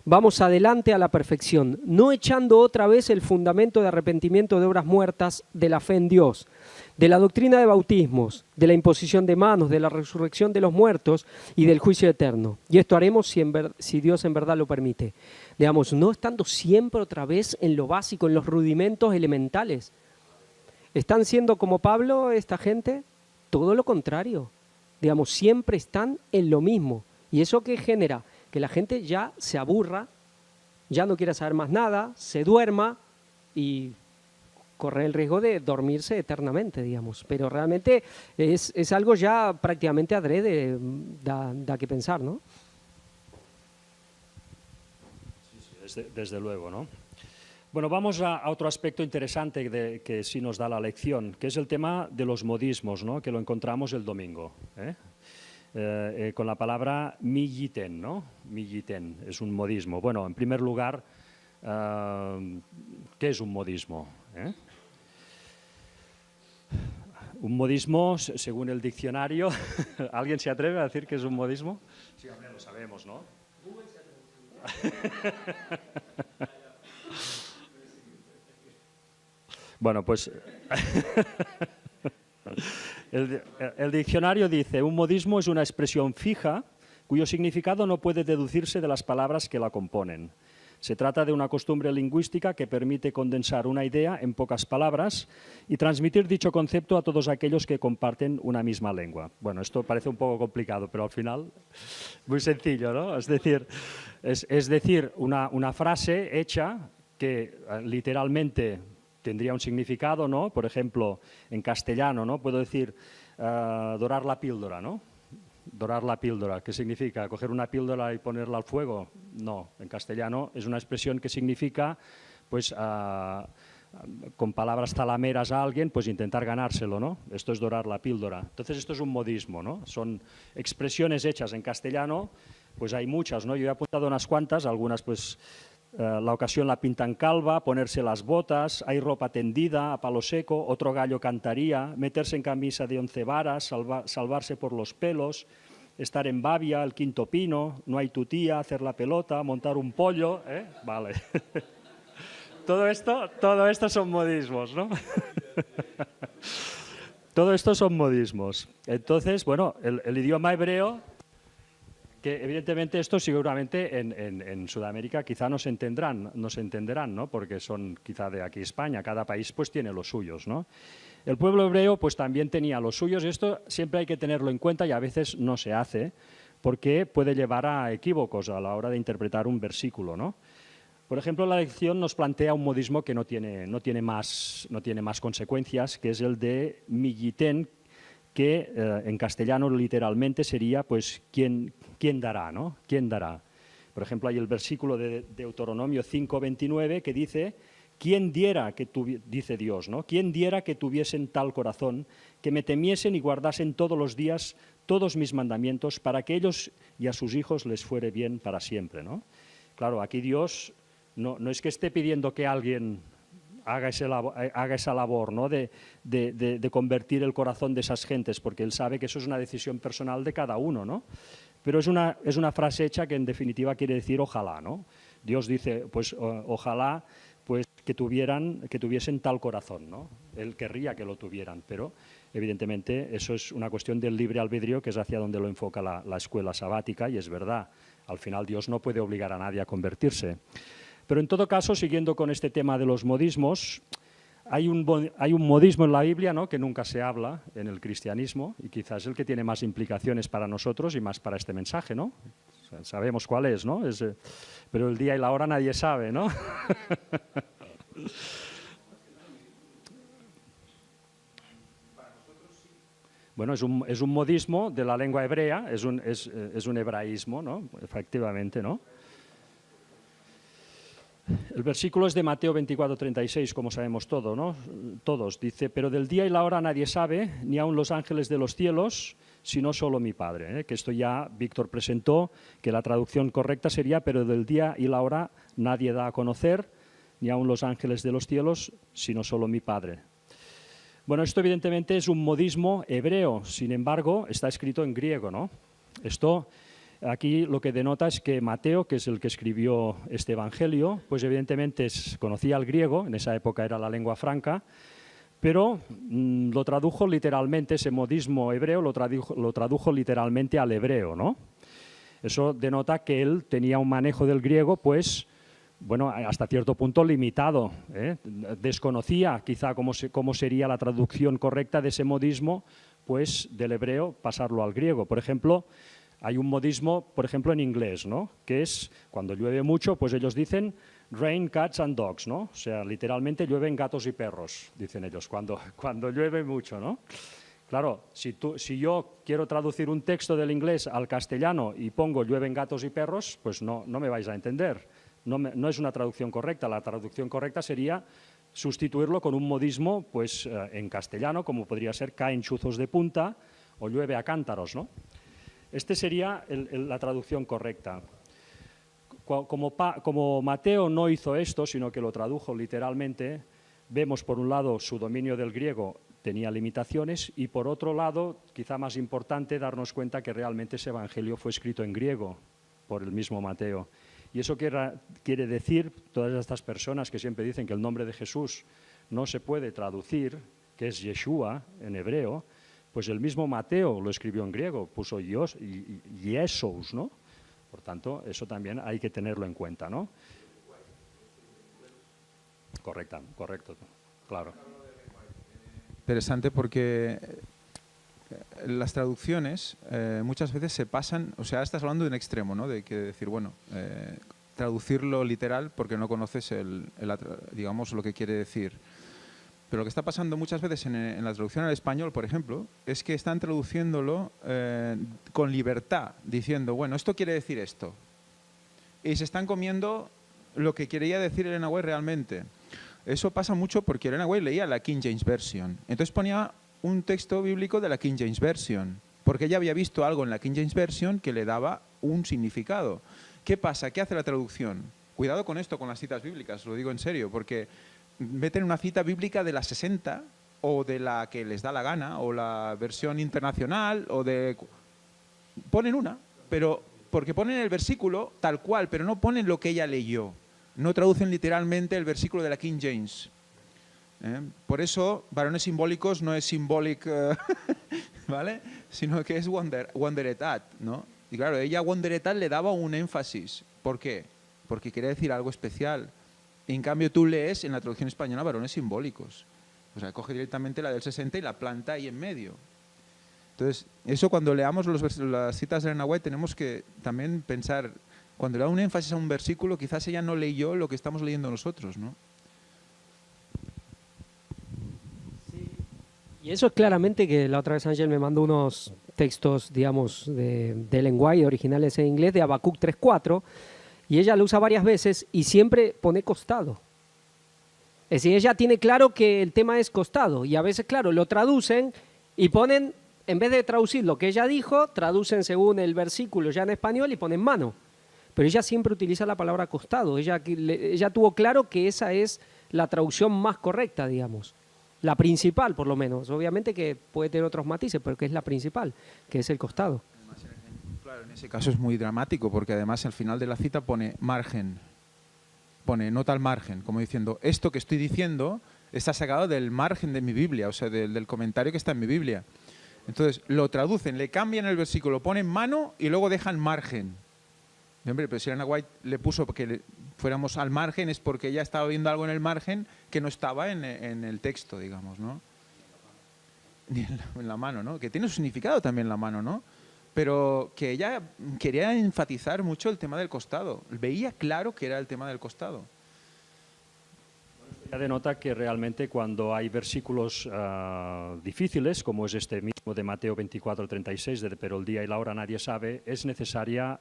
Speaker 5: vamos adelante a la perfección, no echando otra vez el fundamento de arrepentimiento de obras muertas de la fe en Dios, de la doctrina de bautismos, de la imposición de manos, de la resurrección de los muertos y del juicio eterno. Y esto haremos si Dios en verdad lo permite. Digamos, no estando siempre otra vez en lo básico, en los rudimentos elementales. ¿Están siendo como Pablo esta gente? Todo lo contrario. Digamos, siempre están en lo mismo. ¿Y eso qué genera? Que la gente ya se aburra, ya no quiera saber más nada, se duerma y corre el riesgo de dormirse eternamente, digamos. Pero realmente es algo ya prácticamente adrede, da que pensar, ¿no?
Speaker 2: Sí, desde luego, ¿no? Bueno, vamos a otro aspecto interesante que sí nos da la lección, que es el tema de los modismos, ¿no? Que lo encontramos el domingo, con la palabra milliten, ¿no? Milliten es un modismo. Bueno, en primer lugar, ¿qué es un modismo? Un modismo, según el diccionario, ¿alguien se atreve a decir que es un modismo? Sí, hombre, lo sabemos, ¿no? Bueno, pues el diccionario dice, un modismo es una expresión fija cuyo significado no puede deducirse de las palabras que la componen. Se trata de una costumbre lingüística que permite condensar una idea en pocas palabras y transmitir dicho concepto a todos aquellos que comparten una misma lengua. Bueno, esto parece un poco complicado, pero al final muy sencillo, ¿no? Es decir, una frase hecha que literalmente tendría un significado, ¿no? Por ejemplo, en castellano, ¿no? Puedo decir dorar la píldora, ¿no? Dorar la píldora, ¿qué significa? ¿Coger una píldora y ponerla al fuego? No, en castellano es una expresión que significa, pues, con palabras zalameras a alguien, pues intentar ganárselo, ¿no? Esto es dorar la píldora. Entonces esto es un modismo, ¿no? Son expresiones hechas en castellano, pues hay muchas, ¿no? Yo he apuntado unas cuantas, algunas pues la ocasión la pintan calva, ponerse las botas, hay ropa tendida a palo seco, otro gallo cantaría, meterse en camisa de 11 varas, salvarse por los pelos, estar en babia, el quinto pino, no hay tutía, hacer la pelota, montar un pollo, Vale. Todo esto son modismos, ¿no? Todo esto son modismos. Entonces, bueno, el idioma hebreo, que evidentemente esto seguramente en Sudamérica quizá no se entenderán, ¿no? Porque son quizá de aquí España, cada país pues tiene los suyos, ¿no? El pueblo hebreo pues también tenía los suyos y esto siempre hay que tenerlo en cuenta y a veces no se hace porque puede llevar a equívocos a la hora de interpretar un versículo, ¿no? Por ejemplo, la lección nos plantea un modismo que no tiene más consecuencias, que es el de milliten, que en castellano literalmente sería pues ¿quién dará? ¿No? ¿Quién dará? Por ejemplo, hay el versículo de Deuteronomio 5:29 que dice ¿quién diera que dice Dios, ¿no? ¿Quién diera que tuviesen tal corazón, que me temiesen y guardasen todos los días todos mis mandamientos, para que ellos y a sus hijos les fuere bien para siempre, ¿no? Claro, aquí Dios no es que esté pidiendo que alguien haga esa labor, ¿no? de convertir el corazón de esas gentes, porque Él sabe que eso es una decisión personal de cada uno, ¿no? Pero es una frase hecha que en definitiva quiere decir ojalá, ¿no? Dios dice, pues ojalá pues, que tuviesen tal corazón, ¿no? Él querría que lo tuvieran, pero evidentemente eso es una cuestión del libre albedrío, que es hacia donde lo enfoca la escuela sabática, y es verdad, al final Dios no puede obligar a nadie a convertirse. Pero en todo caso, siguiendo con este tema de los modismos, hay un modismo en la Biblia, ¿no?, que nunca se habla en el cristianismo y quizás es el que tiene más implicaciones para nosotros y más para este mensaje, ¿no? O sea, sabemos cuál es, ¿no? Pero el día y la hora nadie sabe, ¿no? Bueno, es un modismo de la lengua hebrea, es un hebraísmo, ¿no? Efectivamente, ¿no? El versículo es de Mateo 24:36, como sabemos todos. Dice, pero del día y la hora nadie sabe, ni aun los ángeles de los cielos, sino solo mi Padre. Que esto ya Víctor presentó, que la traducción correcta sería, pero del día y la hora nadie da a conocer, ni aun los ángeles de los cielos, sino solo mi Padre. Bueno, esto evidentemente es un modismo hebreo, sin embargo, está escrito en griego, ¿no? Esto aquí lo que denota es que Mateo, que es el que escribió este evangelio, pues evidentemente conocía el griego, en esa época era la lengua franca, pero lo tradujo literalmente, ese modismo hebreo lo tradujo literalmente al hebreo, ¿no? Eso denota que él tenía un manejo del griego, pues, bueno, hasta cierto punto limitado, ¿eh? Desconocía quizá cómo sería la traducción correcta de ese modismo, pues del hebreo pasarlo al griego. Por ejemplo, hay un modismo, por ejemplo, en inglés, ¿no?, que es cuando llueve mucho, pues ellos dicen rain, cats and dogs, ¿no? O sea, literalmente llueven gatos y perros, dicen ellos, cuando llueve mucho, ¿no? Claro, si yo quiero traducir un texto del inglés al castellano y pongo llueven gatos y perros, pues no me vais a entender. No es una traducción correcta. La traducción correcta sería sustituirlo con un modismo, pues en castellano, como podría ser caen chuzos de punta o llueve a cántaros, ¿no? Este sería la traducción correcta. Como Mateo no hizo esto, sino que lo tradujo literalmente, vemos por un lado su dominio del griego tenía limitaciones y por otro lado, quizá más importante, darnos cuenta que realmente ese evangelio fue escrito en griego por el mismo Mateo. Y eso quiere decir, todas estas personas que siempre dicen que el nombre de Jesús no se puede traducir, que es Yeshua en hebreo, pues el mismo Mateo lo escribió en griego, puso Jesús, ¿no? Por tanto, eso también hay que tenerlo en cuenta, ¿no? Correcto, claro.
Speaker 10: Interesante porque las traducciones muchas veces se pasan, o sea, estás hablando de un extremo, ¿no? De que decir, bueno, traducirlo literal porque no conoces digamos, lo que quiere decir. Pero lo que está pasando muchas veces en la traducción al español, por ejemplo, es que están traduciéndolo con libertad, diciendo, bueno, esto quiere decir esto. Y se están comiendo lo que quería decir Elena White realmente. Eso pasa mucho porque Elena White leía la King James Version. Entonces ponía un texto bíblico de la King James Version, porque ella había visto algo en la King James Version que le daba un significado. ¿Qué pasa? ¿Qué hace la traducción? Cuidado con esto, con las citas bíblicas, lo digo en serio, porque meten una cita bíblica de la 60 o de la que les da la gana, o la versión internacional, ponen una, pero porque ponen el versículo tal cual, pero no ponen lo que ella leyó. No traducen literalmente el versículo de la King James. Por eso, varones simbólicos no es symbolic, ¿vale? Sino que es wonderetat, ¿no? Y claro, ella wonderetat le daba un énfasis. ¿Por qué? Porque quería decir algo especial. En cambio, tú lees en la traducción española varones simbólicos. O sea, coge directamente la del 60 y la planta ahí en medio. Entonces, eso cuando leamos las citas de Elena White tenemos que también pensar, cuando le da un énfasis a un versículo, quizás ella no leyó lo que estamos leyendo nosotros, ¿no?
Speaker 5: Y eso es claramente que la otra vez Ángel me mandó unos textos, digamos, de Ellen White, originales en inglés, de Habacuc 3:4, y ella lo usa varias veces y siempre pone costado. Es decir, ella tiene claro que el tema es costado, y a veces, claro, lo traducen y ponen, en vez de traducir lo que ella dijo, traducen según el versículo ya en español y ponen mano. Pero ella siempre utiliza la palabra costado. Ella tuvo claro que esa es la traducción más correcta, digamos. La principal, por lo menos. Obviamente que puede tener otros matices, pero que es la principal, que es el costado.
Speaker 10: Claro, en ese caso es muy dramático, porque además al final de la cita pone margen. Pone nota al margen, como diciendo, esto que estoy diciendo está sacado del margen de mi Biblia, o sea, del comentario que está en mi Biblia. Entonces, lo traducen, le cambian el versículo, ponen mano y luego dejan margen. Hombre, pero si Elena White le puso que fuéramos al margen es porque ella estaba viendo algo en el margen que no estaba en el texto, digamos, ¿no? Ni en la mano, ¿no? Que tiene su significado también la mano, ¿no? Pero que ella quería enfatizar mucho el tema del costado. Veía claro que era el tema del costado.
Speaker 2: Ya denota que realmente cuando hay versículos difíciles, como es este mismo de Mateo 24:36, de pero el día y la hora nadie sabe, es necesaria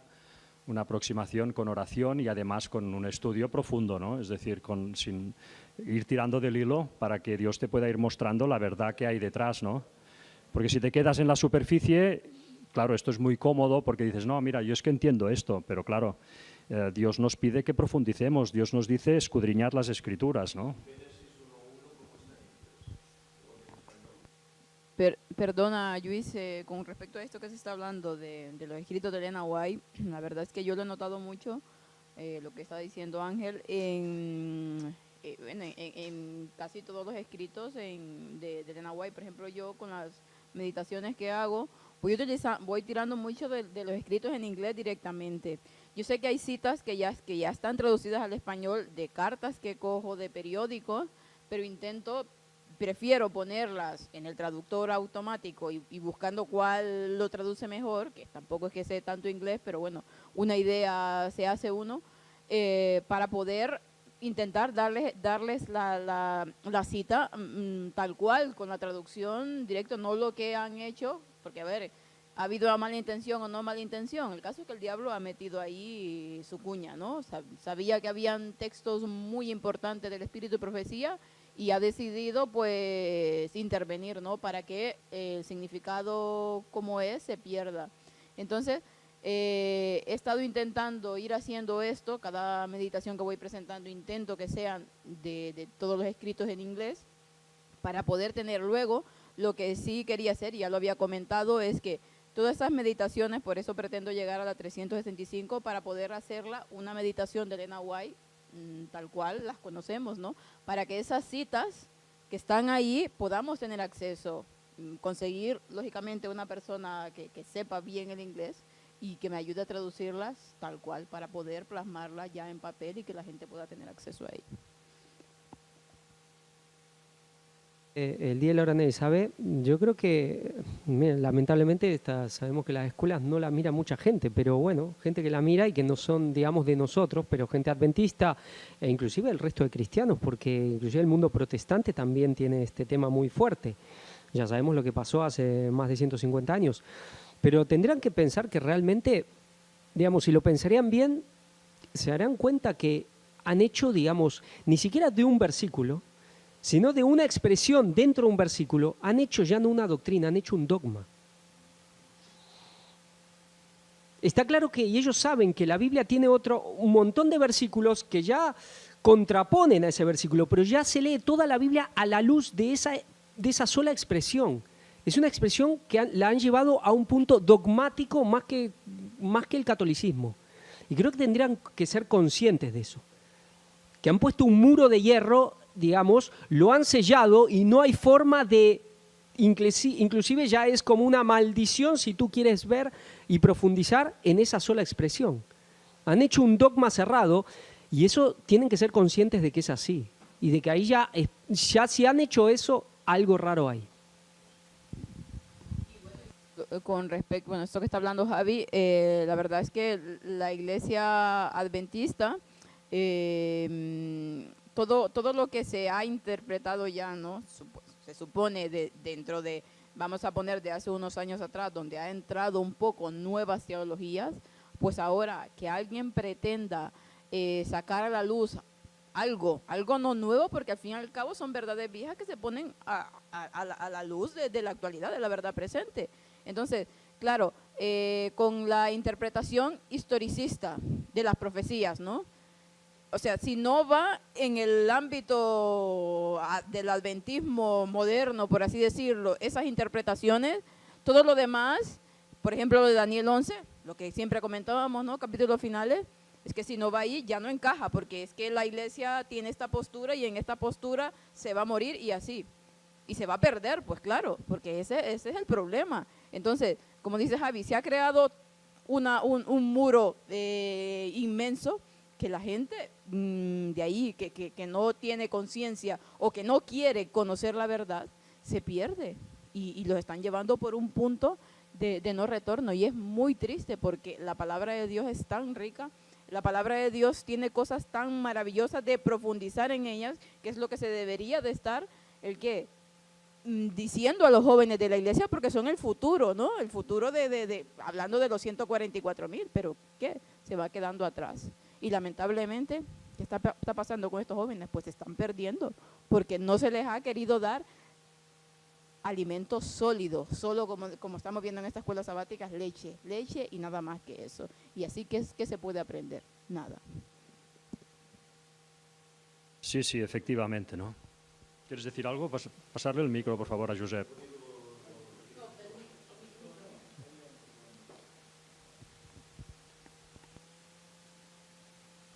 Speaker 2: una aproximación con oración y además con un estudio profundo, ¿no? Es decir, sin ir tirando del hilo para que Dios te pueda ir mostrando la verdad que hay detrás, ¿no? Porque si te quedas en la superficie, claro, esto es muy cómodo porque dices, no, mira, yo es que entiendo esto, pero claro, Dios nos pide que profundicemos, Dios nos dice escudriñar las Escrituras, ¿no?
Speaker 9: Perdona, Luis, con respecto a esto que se está hablando de los escritos de Elena White, la verdad es que yo lo he notado mucho, lo que está diciendo Ángel, en casi todos los escritos de Elena White. Por ejemplo, yo con las meditaciones que hago, voy tirando mucho de los escritos en inglés directamente. Yo sé que hay citas que ya están traducidas al español, de cartas que cojo, de periódicos, pero prefiero ponerlas en el traductor automático y buscando cuál lo traduce mejor, que tampoco es que sé tanto inglés, pero bueno, una idea se hace uno, para poder intentar darles la cita tal cual, con la traducción directa, no lo que han hecho, porque a ver, ha habido mala intención o no mala intención. El caso es que el diablo ha metido ahí su cuña, ¿no? Sabía que habían textos muy importantes del espíritu y profecía y ha decidido pues intervenir, ¿no? Para que el significado como es se pierda. Entonces, he estado intentando ir haciendo esto, cada meditación que voy presentando intento que sean de todos los escritos en inglés, para poder tener luego, lo que sí quería hacer, y ya lo había comentado, es que todas esas meditaciones, por eso pretendo llegar a la 365, para poder hacerla una meditación de Elena White, tal cual las conocemos, ¿no? Para que esas citas que están ahí podamos tener acceso, conseguir, lógicamente, una persona que sepa bien el inglés y que me ayude a traducirlas tal cual, para poder plasmarlas ya en papel y que la gente pueda tener acceso a ello.
Speaker 5: El día de la hora nadie sabe, yo creo que, mira, lamentablemente sabemos que las escuelas no la mira mucha gente, pero bueno, gente que la mira y que no son, digamos, de nosotros, pero gente adventista e inclusive el resto de cristianos, porque inclusive el mundo protestante también tiene este tema muy fuerte. Ya sabemos lo que pasó hace más de 150 años, pero tendrán que pensar que realmente, digamos, si lo pensarían bien, se darán cuenta que han hecho, digamos, ni siquiera de un versículo, sino de una expresión dentro de un versículo, han hecho ya no una doctrina, han hecho un dogma. Está claro que ellos saben que la Biblia tiene un montón de versículos que ya contraponen a ese versículo, pero ya se lee toda la Biblia a la luz de esa sola expresión. Es una expresión que la han llevado a un punto dogmático más que el catolicismo. Y creo que tendrían que ser conscientes de eso. Que han puesto un muro de hierro, digamos, lo han sellado y no hay forma de, inclusive ya es como una maldición si tú quieres ver y profundizar en esa sola expresión. Han hecho un dogma cerrado y eso tienen que ser conscientes de que es así y de que ahí ya si han hecho eso, algo raro hay.
Speaker 9: Con respecto, bueno, esto que está hablando Javi, la verdad es que la iglesia adventista, todo lo que se ha interpretado ya, ¿no? Se supone dentro de, vamos a poner de hace unos años atrás, donde ha entrado un poco nuevas teologías, pues ahora que alguien pretenda sacar a la luz algo no nuevo, porque al fin y al cabo son verdades viejas que se ponen a la luz de la actualidad, de la verdad presente. Entonces, claro, con la interpretación historicista de las profecías, ¿no? O sea, si no va en el ámbito del adventismo moderno, por así decirlo, esas interpretaciones, todo lo demás, por ejemplo, lo de Daniel 11, lo que siempre comentábamos, ¿no? Capítulos finales, es que si no va ahí ya no encaja, porque es que la iglesia tiene esta postura y en esta postura se va a morir y así. Y se va a perder, pues claro, porque ese es el problema. Entonces, como dice Javi, se ha creado un muro inmenso que la gente de ahí, que no tiene conciencia o que no quiere conocer la verdad, se pierde y los están llevando por un punto de no retorno. Y es muy triste porque la palabra de Dios es tan rica, la palabra de Dios tiene cosas tan maravillosas de profundizar en ellas, que es lo que se debería de estar, diciendo a los jóvenes de la iglesia, porque son el futuro, ¿no? El futuro hablando de los 144,000, pero ¿qué? Se va quedando atrás. Y lamentablemente, ¿qué está pasando con estos jóvenes? Pues se están perdiendo, porque no se les ha querido dar alimentos sólidos, solo como estamos viendo en estas escuelas sabáticas, leche y nada más que eso. Y así que se puede aprender, nada.
Speaker 2: Sí, sí, efectivamente, ¿no? ¿Quieres decir algo? Pasarle el micro, por favor, a Josep.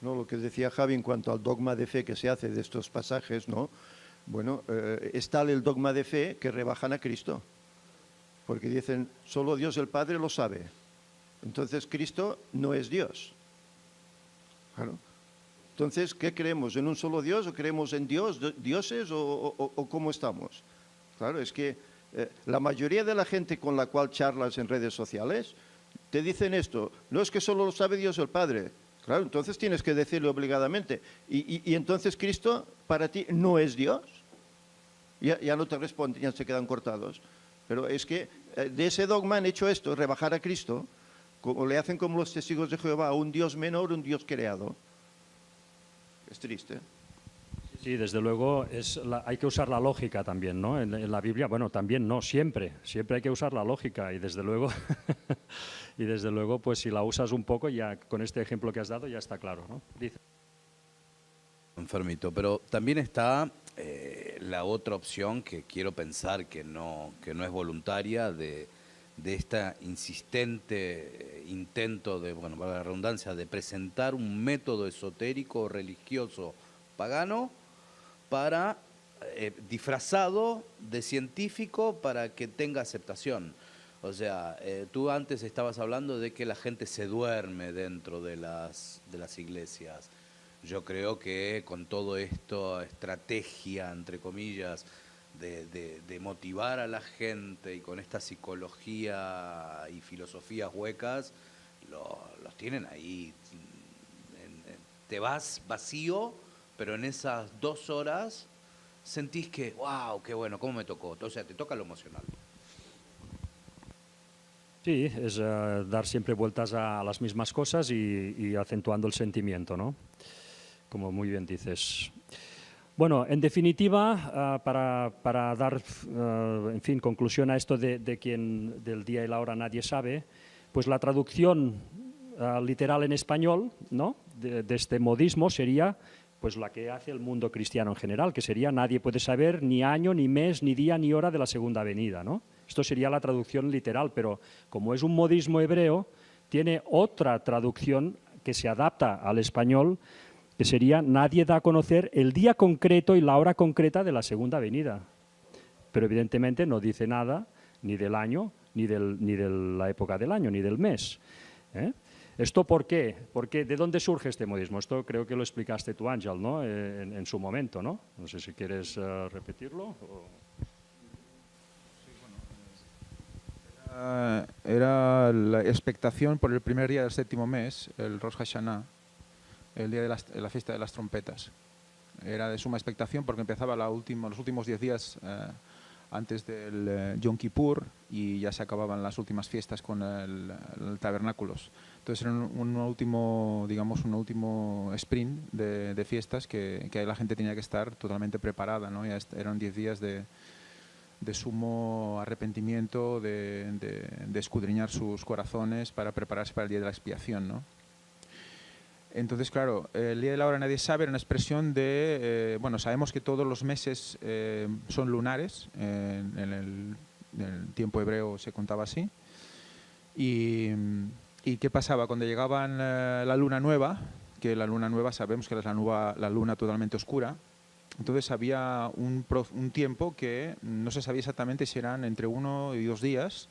Speaker 8: No, lo que decía Javi en cuanto al dogma de fe que se hace de estos pasajes, ¿no? Bueno, es tal el dogma de fe que rebajan a Cristo, porque dicen, solo Dios el Padre lo sabe. Entonces Cristo no es Dios. Claro. Entonces, ¿qué creemos? ¿En un solo Dios o creemos en dioses o cómo estamos? Claro, es que la mayoría de la gente con la cual charlas en redes sociales te dicen esto, no es que solo lo sabe Dios el Padre. Claro, entonces tienes que decirlo obligadamente. Y entonces Cristo para ti no es Dios. Ya no te responden, ya se quedan cortados. Pero es que de ese dogma han hecho esto, rebajar a Cristo, como le hacen como los testigos de Jehová, un Dios menor, un Dios creado. Es triste.
Speaker 2: Sí, desde luego hay que usar la lógica también, ¿no? En la Biblia, bueno, también no, siempre hay que usar la lógica y desde luego, pues si la usas un poco, ya con este ejemplo que has dado ya está claro, ¿no? Dice.
Speaker 11: Enfermito, pero también está la otra opción que quiero pensar que no es voluntaria de esta insistente intento de, bueno, para la redundancia, de presentar un método esotérico religioso pagano para disfrazado de científico para que tenga aceptación. O sea, tú antes estabas hablando de que la gente se duerme dentro de las iglesias. Yo creo que con todo esto, estrategia, entre comillas, de motivar a la gente y con esta psicología y filosofías huecas, los tienen ahí. Te vas vacío, pero en esas 2 horas sentís que, wow, qué bueno, cómo me tocó. O sea, te toca lo emocional.
Speaker 2: Sí, es dar siempre vueltas a las mismas cosas y acentuando el sentimiento, ¿no? Como muy bien dices. Bueno, en definitiva, para dar, en fin, conclusión a esto del día y la hora nadie sabe, pues la traducción literal en español, ¿no?, de este modismo sería pues la que hace el mundo cristiano en general, que sería nadie puede saber ni año, ni mes, ni día, ni hora de la segunda venida, ¿no? Esto sería la traducción literal, pero como es un modismo hebreo, tiene otra traducción que se adapta al español, que sería nadie da a conocer el día concreto y la hora concreta de la segunda venida. Pero evidentemente no dice nada ni del año, ni de la época del año, ni del mes. ¿Esto por qué? Porque ¿de dónde surge este modismo? Esto creo que lo explicaste tú, Ángel, ¿no? En su momento, ¿no? No sé si quieres repetirlo.
Speaker 10: Era la expectación por el primer día del 7º mes, el Rosh Hashanah, el día de la fiesta de las trompetas. Era de suma expectación porque empezaba los últimos 10 días antes del Yom Kippur y ya se acababan las últimas fiestas con el tabernáculos. Entonces era un último sprint de fiestas que la gente tenía que estar totalmente preparada, ¿no? Ya eran 10 días de sumo arrepentimiento, de escudriñar sus corazones para prepararse para el día de la expiación, ¿no? Entonces, claro, el día de la hora nadie sabe era una expresión de, bueno, sabemos que todos los meses son lunares, en el tiempo hebreo se contaba así, y ¿qué pasaba? Cuando llegaban la luna nueva, que la luna nueva sabemos que es la luna totalmente oscura, entonces había un tiempo que no se sabía exactamente si eran entre 1 y 2 días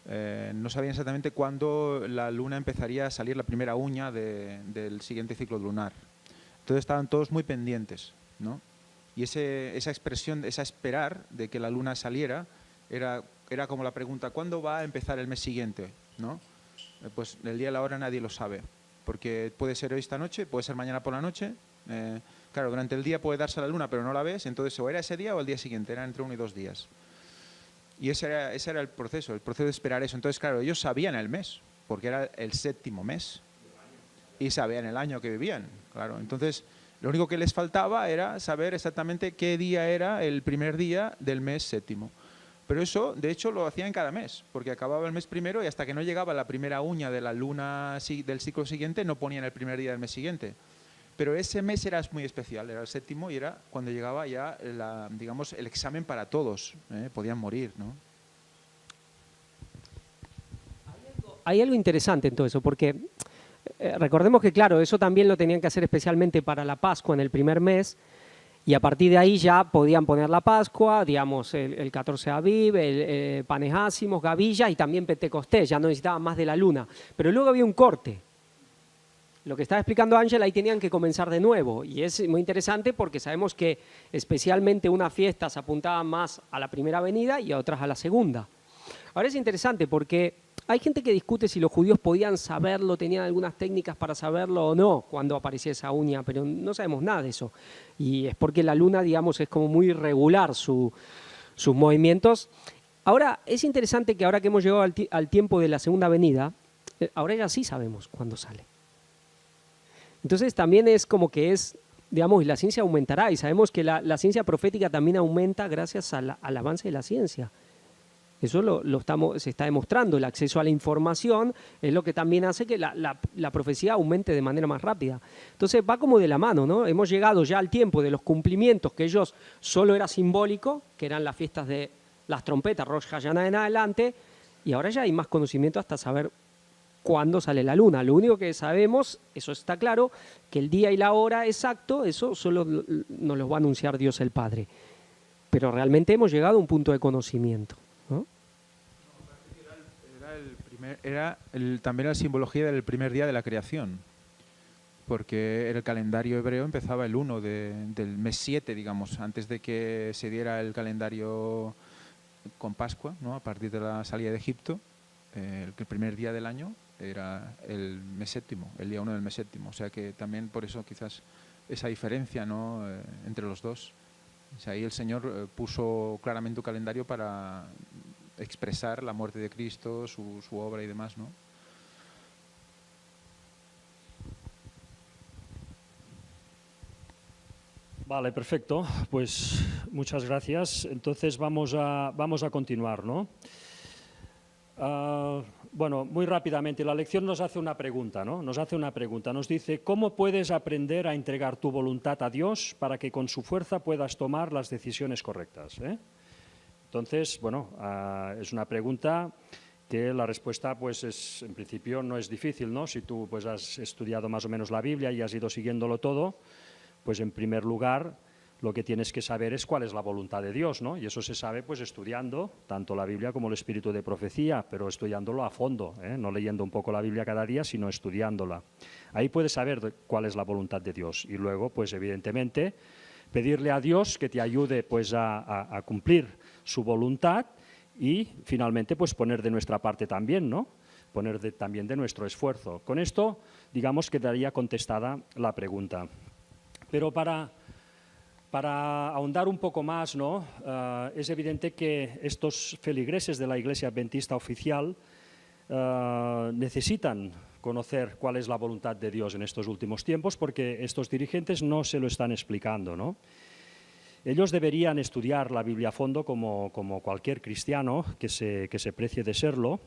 Speaker 10: no sabían exactamente cuándo la luna empezaría a salir la primera uña del siguiente ciclo lunar. Entonces estaban todos muy pendientes, ¿no? Y esa expresión, esa esperar de que la luna saliera, era como la pregunta, ¿cuándo va a empezar el mes siguiente? ¿No? Pues el día y la hora nadie lo sabe, porque puede ser hoy esta noche, puede ser mañana por la noche. Claro, durante el día puede darse la luna, pero no la ves, entonces o era ese día o el día siguiente, era entre 1 y 2 días. Y ese era el proceso de esperar eso. Entonces, claro, ellos sabían el mes, porque era el 7º mes, y sabían el año que vivían, claro. Entonces, lo único que les faltaba era saber exactamente qué día era el primer día del mes 7º. Pero eso, de hecho, lo hacían cada mes, porque acababa el mes primero y hasta que no llegaba la primera uña de la luna del ciclo siguiente, no ponían el primer día del mes siguiente. Pero ese mes era muy especial, era el 7º y era cuando llegaba ya, digamos, el examen para todos. Podían morir, ¿no?
Speaker 5: Hay algo interesante en todo eso, porque recordemos que, claro, eso también lo tenían que hacer especialmente para la Pascua en el primer mes, y a partir de ahí ya podían poner la Pascua, digamos, el 14 Aviv, el Panes Ácimos, Gavilla y también Pentecostés, ya no necesitaban más de la luna. Pero luego había un corte. Lo que estaba explicando Ángela, ahí tenían que comenzar de nuevo, y es muy interesante porque sabemos que especialmente unas fiestas apuntaban más a la primera venida y a otras a la segunda. Ahora es interesante porque hay gente que discute si los judíos podían saberlo, tenían algunas técnicas para saberlo o no cuando aparecía esa uña, pero no sabemos nada de eso. Y es porque la luna, digamos, es como muy irregular sus movimientos. Ahora, es interesante que ahora que hemos llegado al tiempo de la segunda venida, ahora ya sí sabemos cuándo sale. Entonces también es como que digamos, la ciencia aumentará y sabemos que la ciencia profética también aumenta gracias al avance de la ciencia. Eso se está demostrando. El acceso a la información es lo que también hace que la profecía aumente de manera más rápida. Entonces va como de la mano, ¿no? Hemos llegado ya al tiempo de los cumplimientos que ellos solo era simbólico, que eran las fiestas de las trompetas, Rosh Hashanah en adelante, y ahora ya hay más conocimiento hasta saber cuándo sale la luna. Lo único que sabemos, eso está claro, que el día y la hora exacto, eso solo nos lo va a anunciar Dios el Padre. Pero realmente hemos llegado a un punto de conocimiento, ¿no?
Speaker 10: También la simbología del primer día de la creación, porque el calendario hebreo empezaba el 1 del mes 7, digamos, antes de que se diera el calendario con Pascua, ¿no? A partir de la salida de Egipto, el primer día del año era el mes 7º, el día 1 del mes 7º. O sea que también por eso quizás esa diferencia, ¿no? Entre los dos. O sea, ahí el Señor puso claramente un calendario para expresar la muerte de Cristo, su obra y demás, ¿no?
Speaker 2: Vale, perfecto. Pues muchas gracias. Entonces vamos a continuar, ¿no? Bueno, muy rápidamente, la lección nos hace una pregunta, ¿no? Nos dice, ¿cómo puedes aprender a entregar tu voluntad a Dios para que con su fuerza puedas tomar las decisiones correctas? Entonces, bueno, es una pregunta que la respuesta, pues, en principio no es difícil, ¿no? Si tú pues, has estudiado más o menos la Biblia y has ido siguiéndolo todo, pues en primer lugar lo que tienes que saber es cuál es la voluntad de Dios, ¿no? Y eso se sabe pues estudiando tanto la Biblia como el espíritu de profecía, pero estudiándolo a fondo, no leyendo un poco la Biblia cada día, sino estudiándola. Ahí puedes saber cuál es la voluntad de Dios y luego, pues evidentemente, pedirle a Dios que te ayude pues a cumplir su voluntad y finalmente pues poner de nuestra parte también, ¿no? Poner también de nuestro esfuerzo. Con esto, digamos, quedaría contestada la pregunta. Pero para ahondar un poco más, ¿no? Es evidente que estos feligreses de la Iglesia Adventista oficial necesitan conocer cuál es la voluntad de Dios en estos últimos tiempos porque estos dirigentes no se lo están explicando, ¿no? Ellos deberían estudiar la Biblia a fondo como cualquier cristiano que se precie de serlo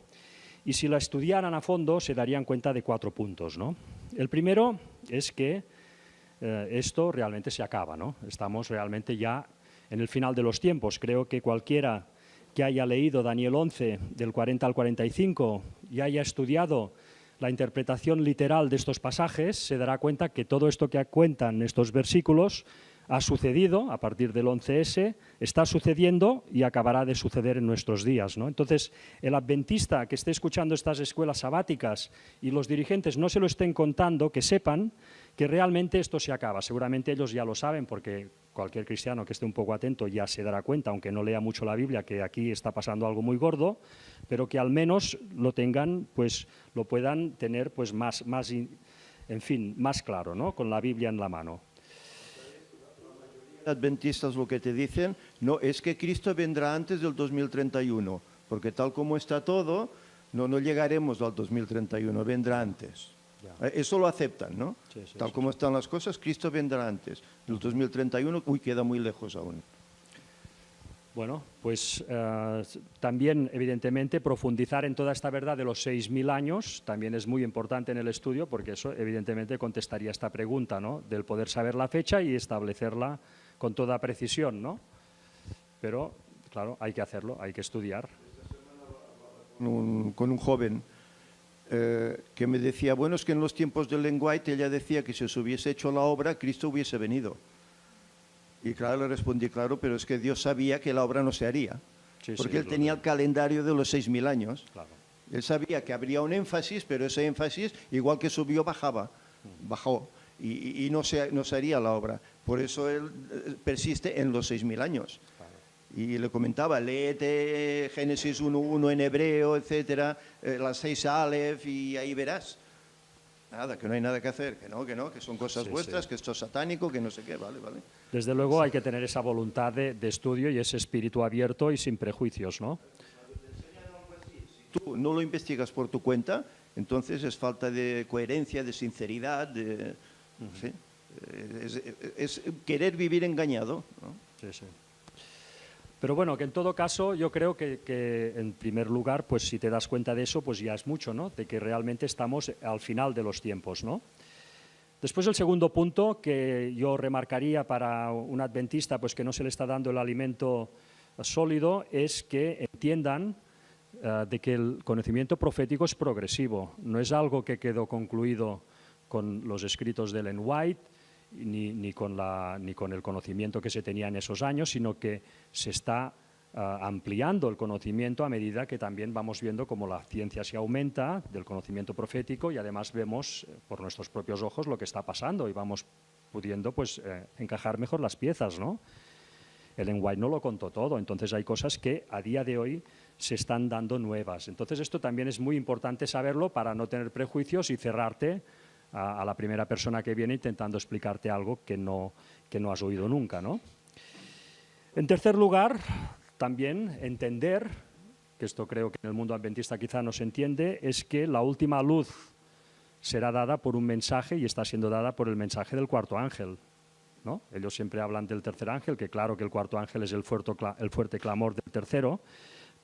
Speaker 2: y si la estudiaran a fondo se darían cuenta de 4 puntos, ¿no? El primero es que esto realmente se acaba, ¿no? Estamos realmente ya en el final de los tiempos. Creo que cualquiera que haya leído Daniel 11, del 40 al 45, y haya estudiado la interpretación literal de estos pasajes, se dará cuenta que todo esto que cuentan estos versículos ha sucedido a partir del 11S, está sucediendo y acabará de suceder en nuestros días, ¿no? Entonces, el adventista que esté escuchando estas escuelas sabáticas y los dirigentes no se lo estén contando, que sepan que realmente esto se acaba. Seguramente ellos ya lo saben, porque cualquier cristiano que esté un poco atento ya se dará cuenta, aunque no lea mucho la Biblia, que aquí está pasando algo muy gordo, pero que al menos lo tengan, pues lo puedan tener pues más claro, ¿no? Con la Biblia en la mano.
Speaker 8: Adventistas lo que te dicen, no, es que Cristo vendrá antes del 2031, porque tal como está todo, no llegaremos al 2031, vendrá antes. Eso lo aceptan, ¿no?
Speaker 2: Sí,
Speaker 8: tal como están las cosas, Cristo vendrá antes. El 2031, queda muy lejos aún.
Speaker 2: Bueno, pues también, evidentemente, profundizar en toda esta verdad de los 6.000 años también es muy importante en el estudio, porque eso, evidentemente, contestaría esta pregunta, ¿no? Del poder saber la fecha y establecerla con toda precisión, ¿no? Pero, claro, hay que hacerlo, hay que estudiar.
Speaker 8: Con un joven que me decía, bueno, es que en los tiempos de Ellen White ella decía que si se hubiese hecho la obra, Cristo hubiese venido. Y claro, le respondí, claro, pero es que Dios sabía que la obra no se haría, porque él tenía el calendario de los 6.000 años.
Speaker 2: Claro.
Speaker 8: Él sabía que habría un énfasis, pero ese énfasis, igual que subió, bajó, y no se haría la obra. Por eso él persiste en los 6.000 años. Y le comentaba, léete Génesis 1.1 en hebreo, etcétera, las 6 Aleph, y ahí verás. Nada, que no hay nada que hacer, que son cosas vuestras, que esto es satánico, que no sé qué, vale.
Speaker 2: Desde luego hay que tener esa voluntad de estudio y ese espíritu abierto y sin prejuicios, ¿no?
Speaker 8: Si tú no lo investigas por tu cuenta, entonces es falta de coherencia, de sinceridad, ¿sí? Es querer vivir engañado, ¿no?
Speaker 2: Sí. Pero bueno, que en todo caso yo creo que en primer lugar, pues si te das cuenta de eso, pues ya es mucho, ¿no? De que realmente estamos al final de los tiempos, ¿no? Después el segundo punto que yo remarcaría para un adventista, pues que no se le está dando el alimento sólido, es que entiendan de que el conocimiento profético es progresivo, no es algo que quedó concluido con los escritos de Ellen White, ni con el conocimiento que se tenía en esos años, sino que se está ampliando el conocimiento a medida que también vamos viendo cómo la ciencia se aumenta del conocimiento profético y además vemos por nuestros propios ojos lo que está pasando y vamos pudiendo pues encajar mejor las piezas, ¿no? Ellen White no lo contó todo, entonces hay cosas que a día de hoy se están dando nuevas. Entonces esto también es muy importante saberlo para no tener prejuicios y cerrarte a la primera persona que viene intentando explicarte algo que no has oído nunca, ¿no? En tercer lugar, también entender, que esto creo que en el mundo adventista quizá no se entiende, es que la última luz será dada por un mensaje y está siendo dada por el mensaje del cuarto ángel, ¿no? Ellos siempre hablan del tercer ángel, que claro que el cuarto ángel es el fuerte clamor del tercero,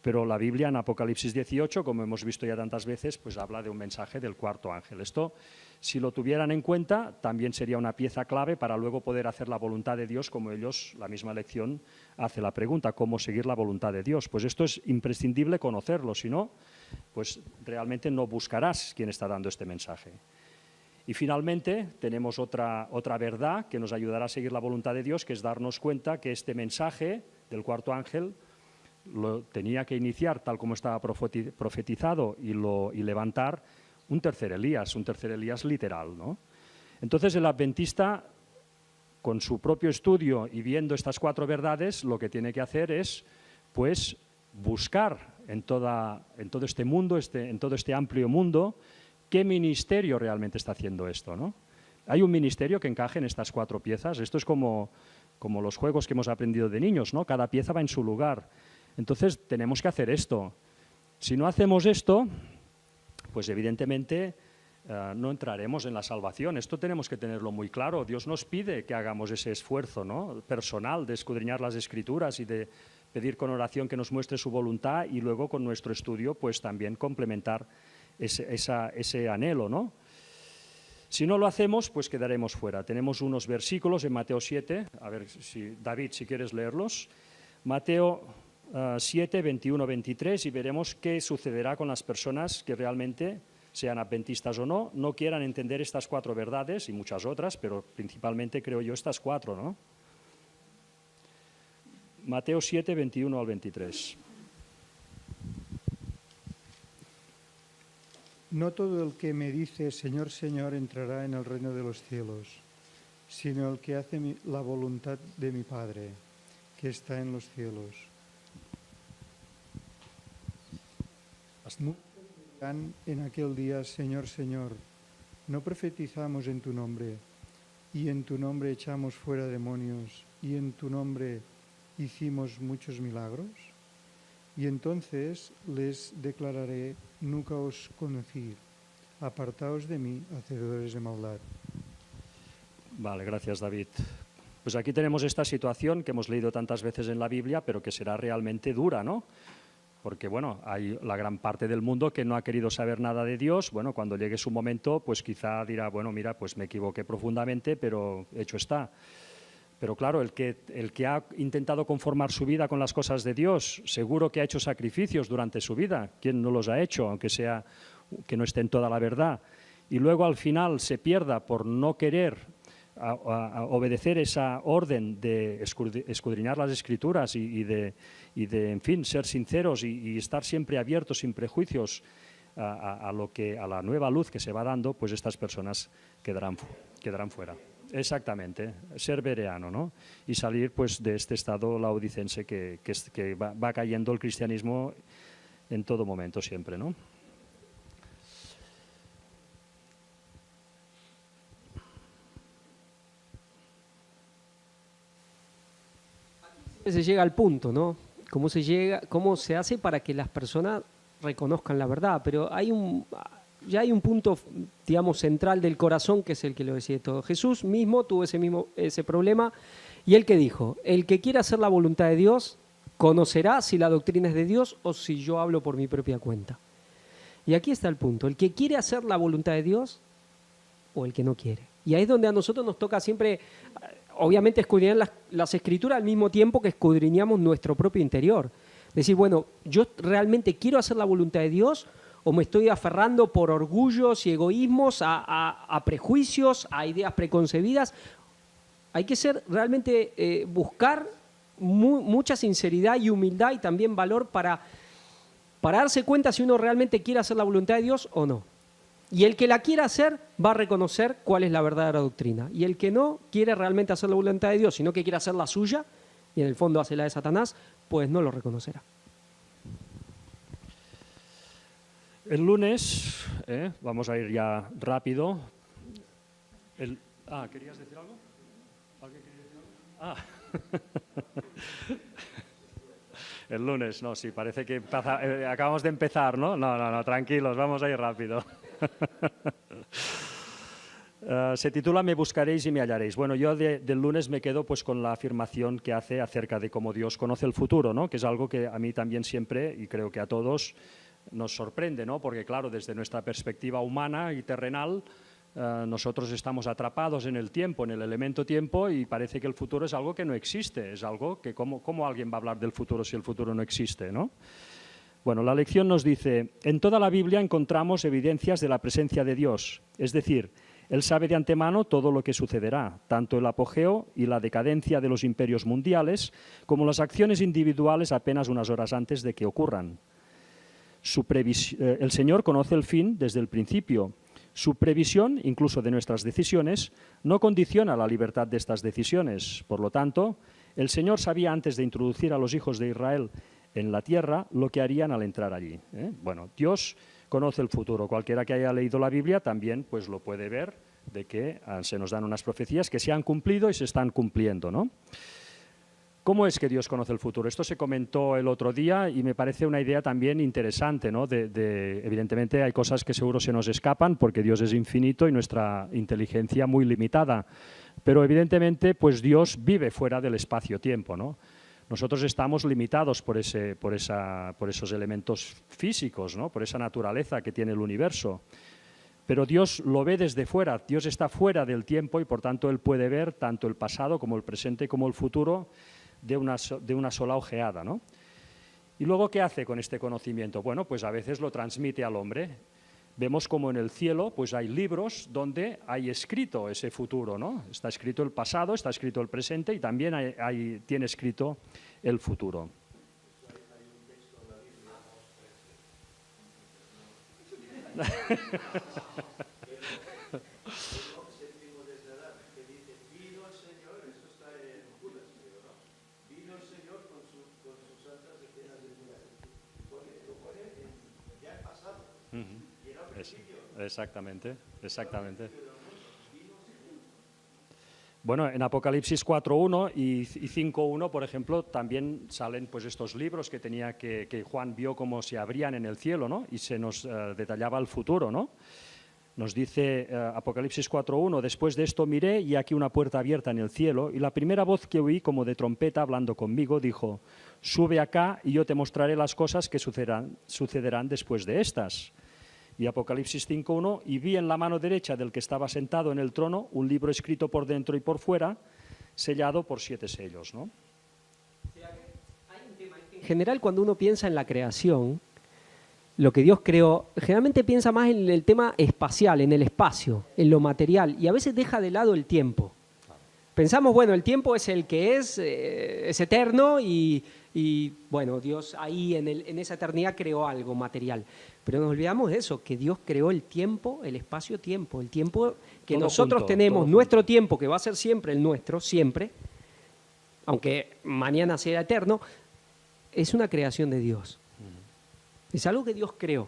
Speaker 2: pero la Biblia en Apocalipsis 18, como hemos visto ya tantas veces, pues habla de un mensaje del cuarto ángel. Esto, si lo tuvieran en cuenta, también sería una pieza clave para luego poder hacer la voluntad de Dios, como ellos, la misma lección, hace la pregunta, ¿cómo seguir la voluntad de Dios? Pues esto es imprescindible conocerlo, si no, pues realmente no buscarás quién está dando este mensaje. Y finalmente tenemos otra verdad que nos ayudará a seguir la voluntad de Dios, que es darnos cuenta que este mensaje del cuarto ángel lo tenía que iniciar tal como estaba profetizado y levantar un tercer Elías literal, ¿no? Entonces el adventista, con su propio estudio y viendo estas 4 verdades, lo que tiene que hacer es pues buscar en todo este mundo, en todo este amplio mundo, qué ministerio realmente está haciendo esto, ¿no? Hay un ministerio que encaje en estas 4 piezas. Esto es como los juegos que hemos aprendido de niños, ¿no? Cada pieza va en su lugar. Entonces tenemos que hacer esto. Si no hacemos esto, pues evidentemente no entraremos en la salvación. Esto tenemos que tenerlo muy claro. Dios nos pide que hagamos ese esfuerzo, ¿no? Personal de escudriñar las Escrituras y de pedir con oración que nos muestre su voluntad y luego con nuestro estudio pues también complementar ese anhelo, ¿no? Si no lo hacemos, pues quedaremos fuera. Tenemos unos versículos en Mateo 7, a ver si David, si quieres leerlos. Mateo 7, 21, 23, y veremos qué sucederá con las personas que realmente, sean adventistas o no quieran entender estas 4 verdades y muchas otras, pero principalmente creo yo estas 4, ¿no? Mateo 7, 21 al 23.
Speaker 12: No todo el que me dice Señor, Señor entrará en el reino de los cielos, sino el que hace la voluntad de mi Padre, que está en los cielos. Muchos dirán en aquel día, Señor, Señor, ¿no profetizamos en tu nombre? Y en tu nombre echamos fuera demonios, y en tu nombre hicimos muchos milagros. Y entonces les declararé, nunca os conocí, apartaos de mí, hacedores de maldad.
Speaker 2: Vale, gracias, David. Pues aquí tenemos esta situación que hemos leído tantas veces en la Biblia, pero que será realmente dura, ¿no? Porque, bueno, hay la gran parte del mundo que no ha querido saber nada de Dios. Bueno, cuando llegue su momento, pues quizá dirá, bueno, mira, pues me equivoqué profundamente, pero hecho está. Pero claro, el que ha intentado conformar su vida con las cosas de Dios, seguro que ha hecho sacrificios durante su vida. ¿Quién no los ha hecho, aunque sea que no esté en toda la verdad? Y luego al final se pierda por no querer a obedecer esa orden de escudriñar las Escrituras y de, en fin, ser sinceros y estar siempre abiertos, sin prejuicios a la nueva luz que se va dando, pues estas personas quedarán fuera. Exactamente, ser bereano, ¿no? Y salir pues de este estado laodicense que va cayendo el cristianismo en todo momento siempre, ¿no?
Speaker 5: Se llega al punto, ¿no? Cómo se hace para que las personas reconozcan la verdad, pero ya hay un punto, digamos, central del corazón que es el que lo decide todo. Jesús mismo tuvo ese problema y él que dijo, el que quiera hacer la voluntad de Dios conocerá si la doctrina es de Dios o si yo hablo por mi propia cuenta. Y aquí está el punto, el que quiere hacer la voluntad de Dios o el que no quiere. Y ahí es donde a nosotros nos toca siempre, obviamente, escudriñar las Escrituras al mismo tiempo que escudriñamos nuestro propio interior. Decir, bueno, ¿yo realmente quiero hacer la voluntad de Dios o me estoy aferrando por orgullos y egoísmos a prejuicios, a ideas preconcebidas? Hay que realmente buscar mucha sinceridad y humildad y también valor para darse cuenta si uno realmente quiere hacer la voluntad de Dios o no. Y el que la quiera hacer va a reconocer cuál es la verdadera doctrina. Y el que no quiere realmente hacer la voluntad de Dios, sino que quiere hacer la suya, y en el fondo hace la de Satanás, pues no lo reconocerá.
Speaker 2: El lunes, vamos a ir ya rápido. ¿Querías decir algo? ¿Alguien quería decir algo? El lunes, no, sí, parece que acabamos de empezar, ¿no? No, tranquilos, vamos a ir rápido. Se titula Me buscaréis y me hallaréis. Bueno, yo del lunes me quedo pues con la afirmación que hace acerca de cómo Dios conoce el futuro, ¿no? Que es algo que a mí también siempre, y creo que a todos, nos sorprende, ¿no? Porque claro, desde nuestra perspectiva humana y terrenal, nosotros estamos atrapados en el tiempo, en el elemento tiempo, y parece que el futuro es algo que no existe, es algo que ¿cómo alguien va a hablar del futuro si el futuro no existe, ¿no? Bueno, la lección nos dice, en toda la Biblia encontramos evidencias de la presencia de Dios, es decir, Él sabe de antemano todo lo que sucederá, tanto el apogeo y la decadencia de los imperios mundiales, como las acciones individuales apenas unas horas antes de que ocurran. El Señor conoce el fin desde el principio. Su previsión, incluso de nuestras decisiones, no condiciona la libertad de estas decisiones. Por lo tanto, el Señor sabía antes de introducir a los hijos de Israel en la tierra lo que harían al entrar allí. Bueno, Dios conoce el futuro. Cualquiera que haya leído la Biblia también pues lo puede ver, de que se nos dan unas profecías que se han cumplido y se están cumpliendo, ¿no? ¿Cómo es que Dios conoce el futuro? Esto se comentó el otro día y me parece una idea también interesante, ¿no? Evidentemente hay cosas que seguro se nos escapan porque Dios es infinito y nuestra inteligencia muy limitada, pero evidentemente pues Dios vive fuera del espacio-tiempo, ¿no? Nosotros estamos limitados por esos elementos físicos, ¿no? Por esa naturaleza que tiene el universo. Pero Dios lo ve desde fuera, Dios está fuera del tiempo y por tanto Él puede ver tanto el pasado como el presente como el futuro de una sola ojeada, ¿no? ¿Y luego qué hace con este conocimiento? Bueno, pues a veces lo transmite al hombre. vemos como en el cielo pues hay libros donde hay escrito ese futuro, ¿no? Está escrito el pasado, está escrito el presente y también tiene escrito el futuro. Exactamente, exactamente. Bueno, en Apocalipsis 4.1 y 5.1, por ejemplo, también salen pues estos libros que Juan vio como se abrían en el cielo, ¿no? Y se nos detallaba el futuro, ¿no? Nos dice Apocalipsis 4.1, después de esto miré y aquí una puerta abierta en el cielo y la primera voz que oí como de trompeta hablando conmigo dijo, sube acá y yo te mostraré las cosas que sucederán después de estas. Y Apocalipsis 5.1, y vi en la mano derecha del que estaba sentado en el trono un libro escrito por dentro y por fuera, sellado por 7 sellos, ¿no?
Speaker 5: En general, cuando uno piensa en la creación, lo que Dios creó, generalmente piensa más en el tema espacial, en el espacio, en lo material, y a veces deja de lado el tiempo. Pensamos, bueno, el tiempo es el que es eterno y bueno, Dios ahí en esa eternidad creó algo material. Pero nos olvidamos de eso, que Dios creó el tiempo, el espacio-tiempo, el tiempo que
Speaker 2: todo
Speaker 5: nosotros
Speaker 2: junto,
Speaker 5: tenemos,
Speaker 2: todo
Speaker 5: nuestro
Speaker 2: junto.
Speaker 5: tiempo, que va a ser siempre el nuestro, siempre, aunque mañana sea eterno, es una creación de Dios. Es algo que Dios creó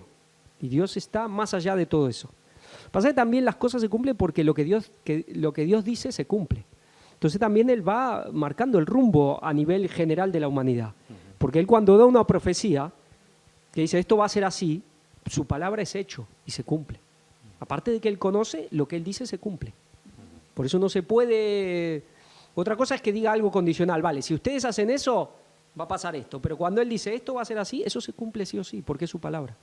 Speaker 5: y Dios está más allá de todo eso. Pasa que también las cosas se cumplen porque lo que Dios dice se cumple. Entonces también Él va marcando el rumbo a nivel general de la humanidad. Porque Él cuando da una profecía, que dice esto va a ser así, su palabra es hecho y se cumple. Aparte de que Él conoce, lo que Él dice se cumple. Por eso no se puede... Otra cosa es que diga algo condicional, vale, si ustedes hacen eso, va a pasar esto. Pero cuando Él dice esto va a ser así, eso se cumple sí o sí, porque es su palabra.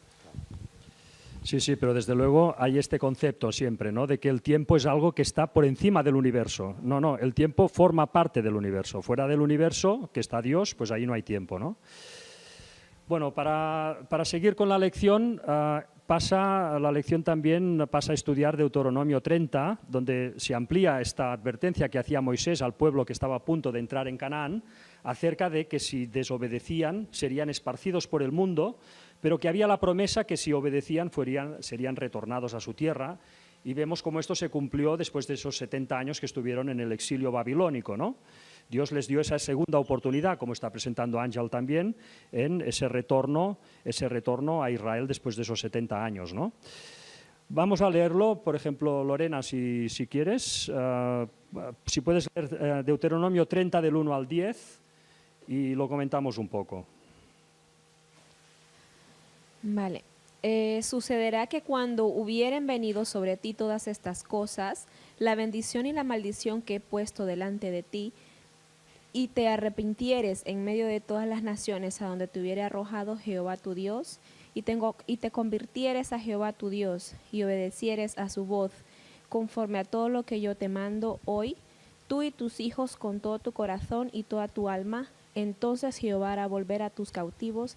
Speaker 2: Sí, sí, pero desde luego hay este concepto siempre, ¿no? De que el tiempo es algo que está por encima del universo. No, no, el tiempo forma parte del universo. Fuera del universo, que está Dios, pues ahí no hay tiempo, ¿no? Bueno, para seguir con la lección, la lección también pasa a estudiar Deuteronomio 30, donde se amplía esta advertencia que hacía Moisés al pueblo que estaba a punto de entrar en Canaán, acerca de que si desobedecían serían esparcidos por el mundo, pero que había la promesa que si obedecían serían retornados a su tierra, y vemos cómo esto se cumplió después de esos 70 años que estuvieron en el exilio babilónico, ¿no? Dios les dio esa segunda oportunidad, como está presentando Ángel también, en ese retorno a Israel después de esos 70 años, ¿no? Vamos a leerlo, por ejemplo, Lorena, si quieres, si puedes leer Deuteronomio 30 del 1 al 10 y lo comentamos un poco.
Speaker 13: Vale. Sucederá que cuando hubieren venido sobre ti todas estas cosas, la bendición y la maldición que he puesto delante de ti, y te arrepintieres en medio de todas las naciones a donde te hubiere arrojado Jehová tu Dios, y te convirtieres a Jehová tu Dios, y obedecieres a su voz, conforme a todo lo que yo te mando hoy, tú y tus hijos con todo tu corazón y toda tu alma, entonces Jehová hará volver a tus cautivos,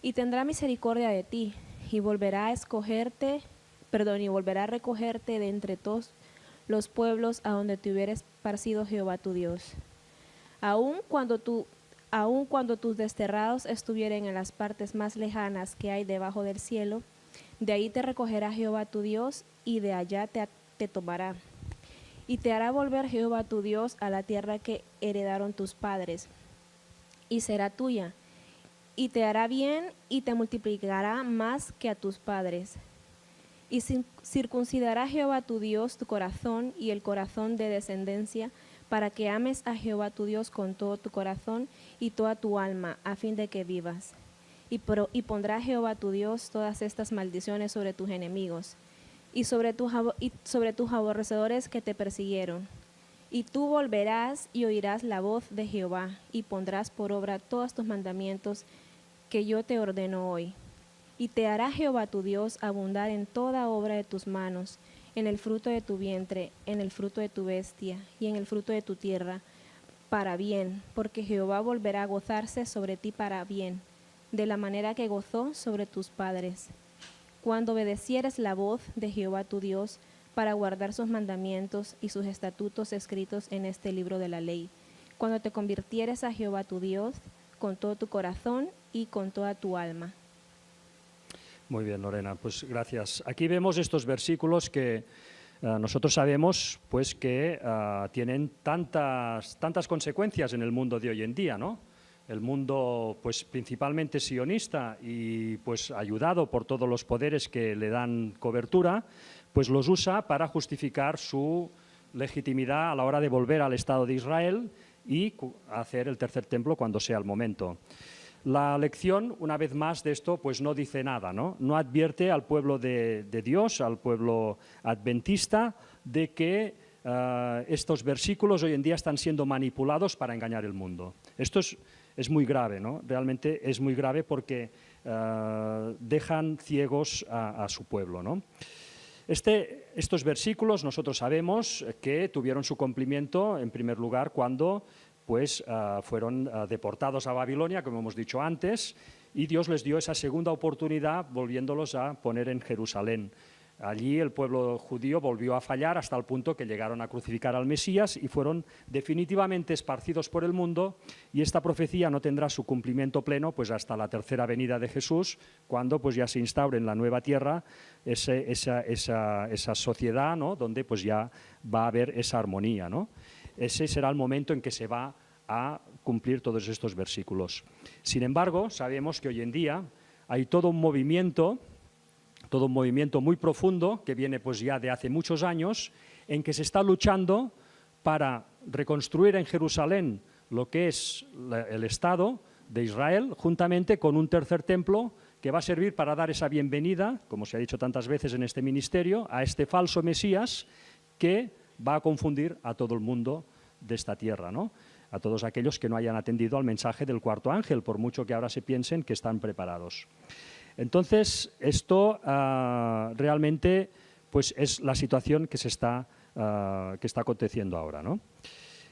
Speaker 13: y tendrá misericordia de ti, y volverá a recogerte de entre todos los pueblos a donde te hubiera esparcido Jehová tu Dios. Aun cuando tus desterrados estuvieren en las partes más lejanas que hay debajo del cielo, de ahí te recogerá Jehová tu Dios, y de allá te tomará. Y te hará volver Jehová tu Dios a la tierra que heredaron tus padres, y será tuya. Y te hará bien y te multiplicará más que a tus padres. Y circuncidará Jehová tu Dios tu corazón y el corazón de descendencia, para que ames a Jehová tu Dios con todo tu corazón y toda tu alma, a fin de que vivas. Y pondrá Jehová tu Dios todas estas maldiciones sobre tus enemigos y sobre tus aborrecedores que te persiguieron. Y tú volverás y oirás la voz de Jehová, y pondrás por obra todos tus mandamientos que yo te ordeno hoy. Y te hará Jehová tu Dios abundar en toda obra de tus manos, en el fruto de tu vientre, en el fruto de tu bestia, y en el fruto de tu tierra, para bien, porque Jehová volverá a gozarse sobre ti para bien, de la manera que gozó sobre tus padres. cuando obedecieres la voz de Jehová tu Dios para guardar sus mandamientos y sus estatutos escritos en este libro de la ley, cuando te convirtieres a Jehová tu Dios con todo tu corazón y con toda tu alma.
Speaker 2: Muy bien, Lorena, pues gracias. Aquí vemos estos versículos que nosotros sabemos pues, que tienen tantas consecuencias en el mundo de hoy en día, ¿no? El mundo pues, principalmente sionista y pues, ayudado por todos los poderes que le dan cobertura, pues los usa para justificar su legitimidad a la hora de volver al Estado de Israel y hacer el tercer templo cuando sea el momento. La lección, una vez más, de esto pues no dice nada, ¿no? No advierte al pueblo de Dios, al pueblo adventista, de que estos versículos hoy en día están siendo manipulados para engañar el mundo. Esto es muy grave, ¿no? Realmente es muy grave porque dejan ciegos a su pueblo, ¿no? Estos versículos nosotros sabemos que tuvieron su cumplimiento, en primer lugar, cuando pues, fueron deportados a Babilonia, como hemos dicho antes, y Dios les dio esa segunda oportunidad volviéndolos a poner en Jerusalén. Allí el pueblo judío volvió a fallar hasta el punto que llegaron a crucificar al Mesías y fueron definitivamente esparcidos por el mundo, y esta profecía no tendrá su cumplimiento pleno pues hasta la tercera venida de Jesús, cuando pues ya se instaure en la nueva tierra esa sociedad, ¿no? Donde pues ya va a haber esa armonía, ¿no? Ese será el momento en que se va a cumplir todos estos versículos. Sin embargo, sabemos que hoy en día hay todo un movimiento muy profundo que viene pues ya de hace muchos años, en que se está luchando para reconstruir en Jerusalén lo que es el Estado de Israel, juntamente con un tercer templo que va a servir para dar esa bienvenida, como se ha dicho tantas veces en este ministerio, a este falso Mesías que va a confundir a todo el mundo de esta tierra, ¿no? A todos aquellos que no hayan atendido al mensaje del cuarto ángel, por mucho que ahora se piensen que están preparados. Entonces, esto realmente pues, es la situación que está aconteciendo ahora, ¿no?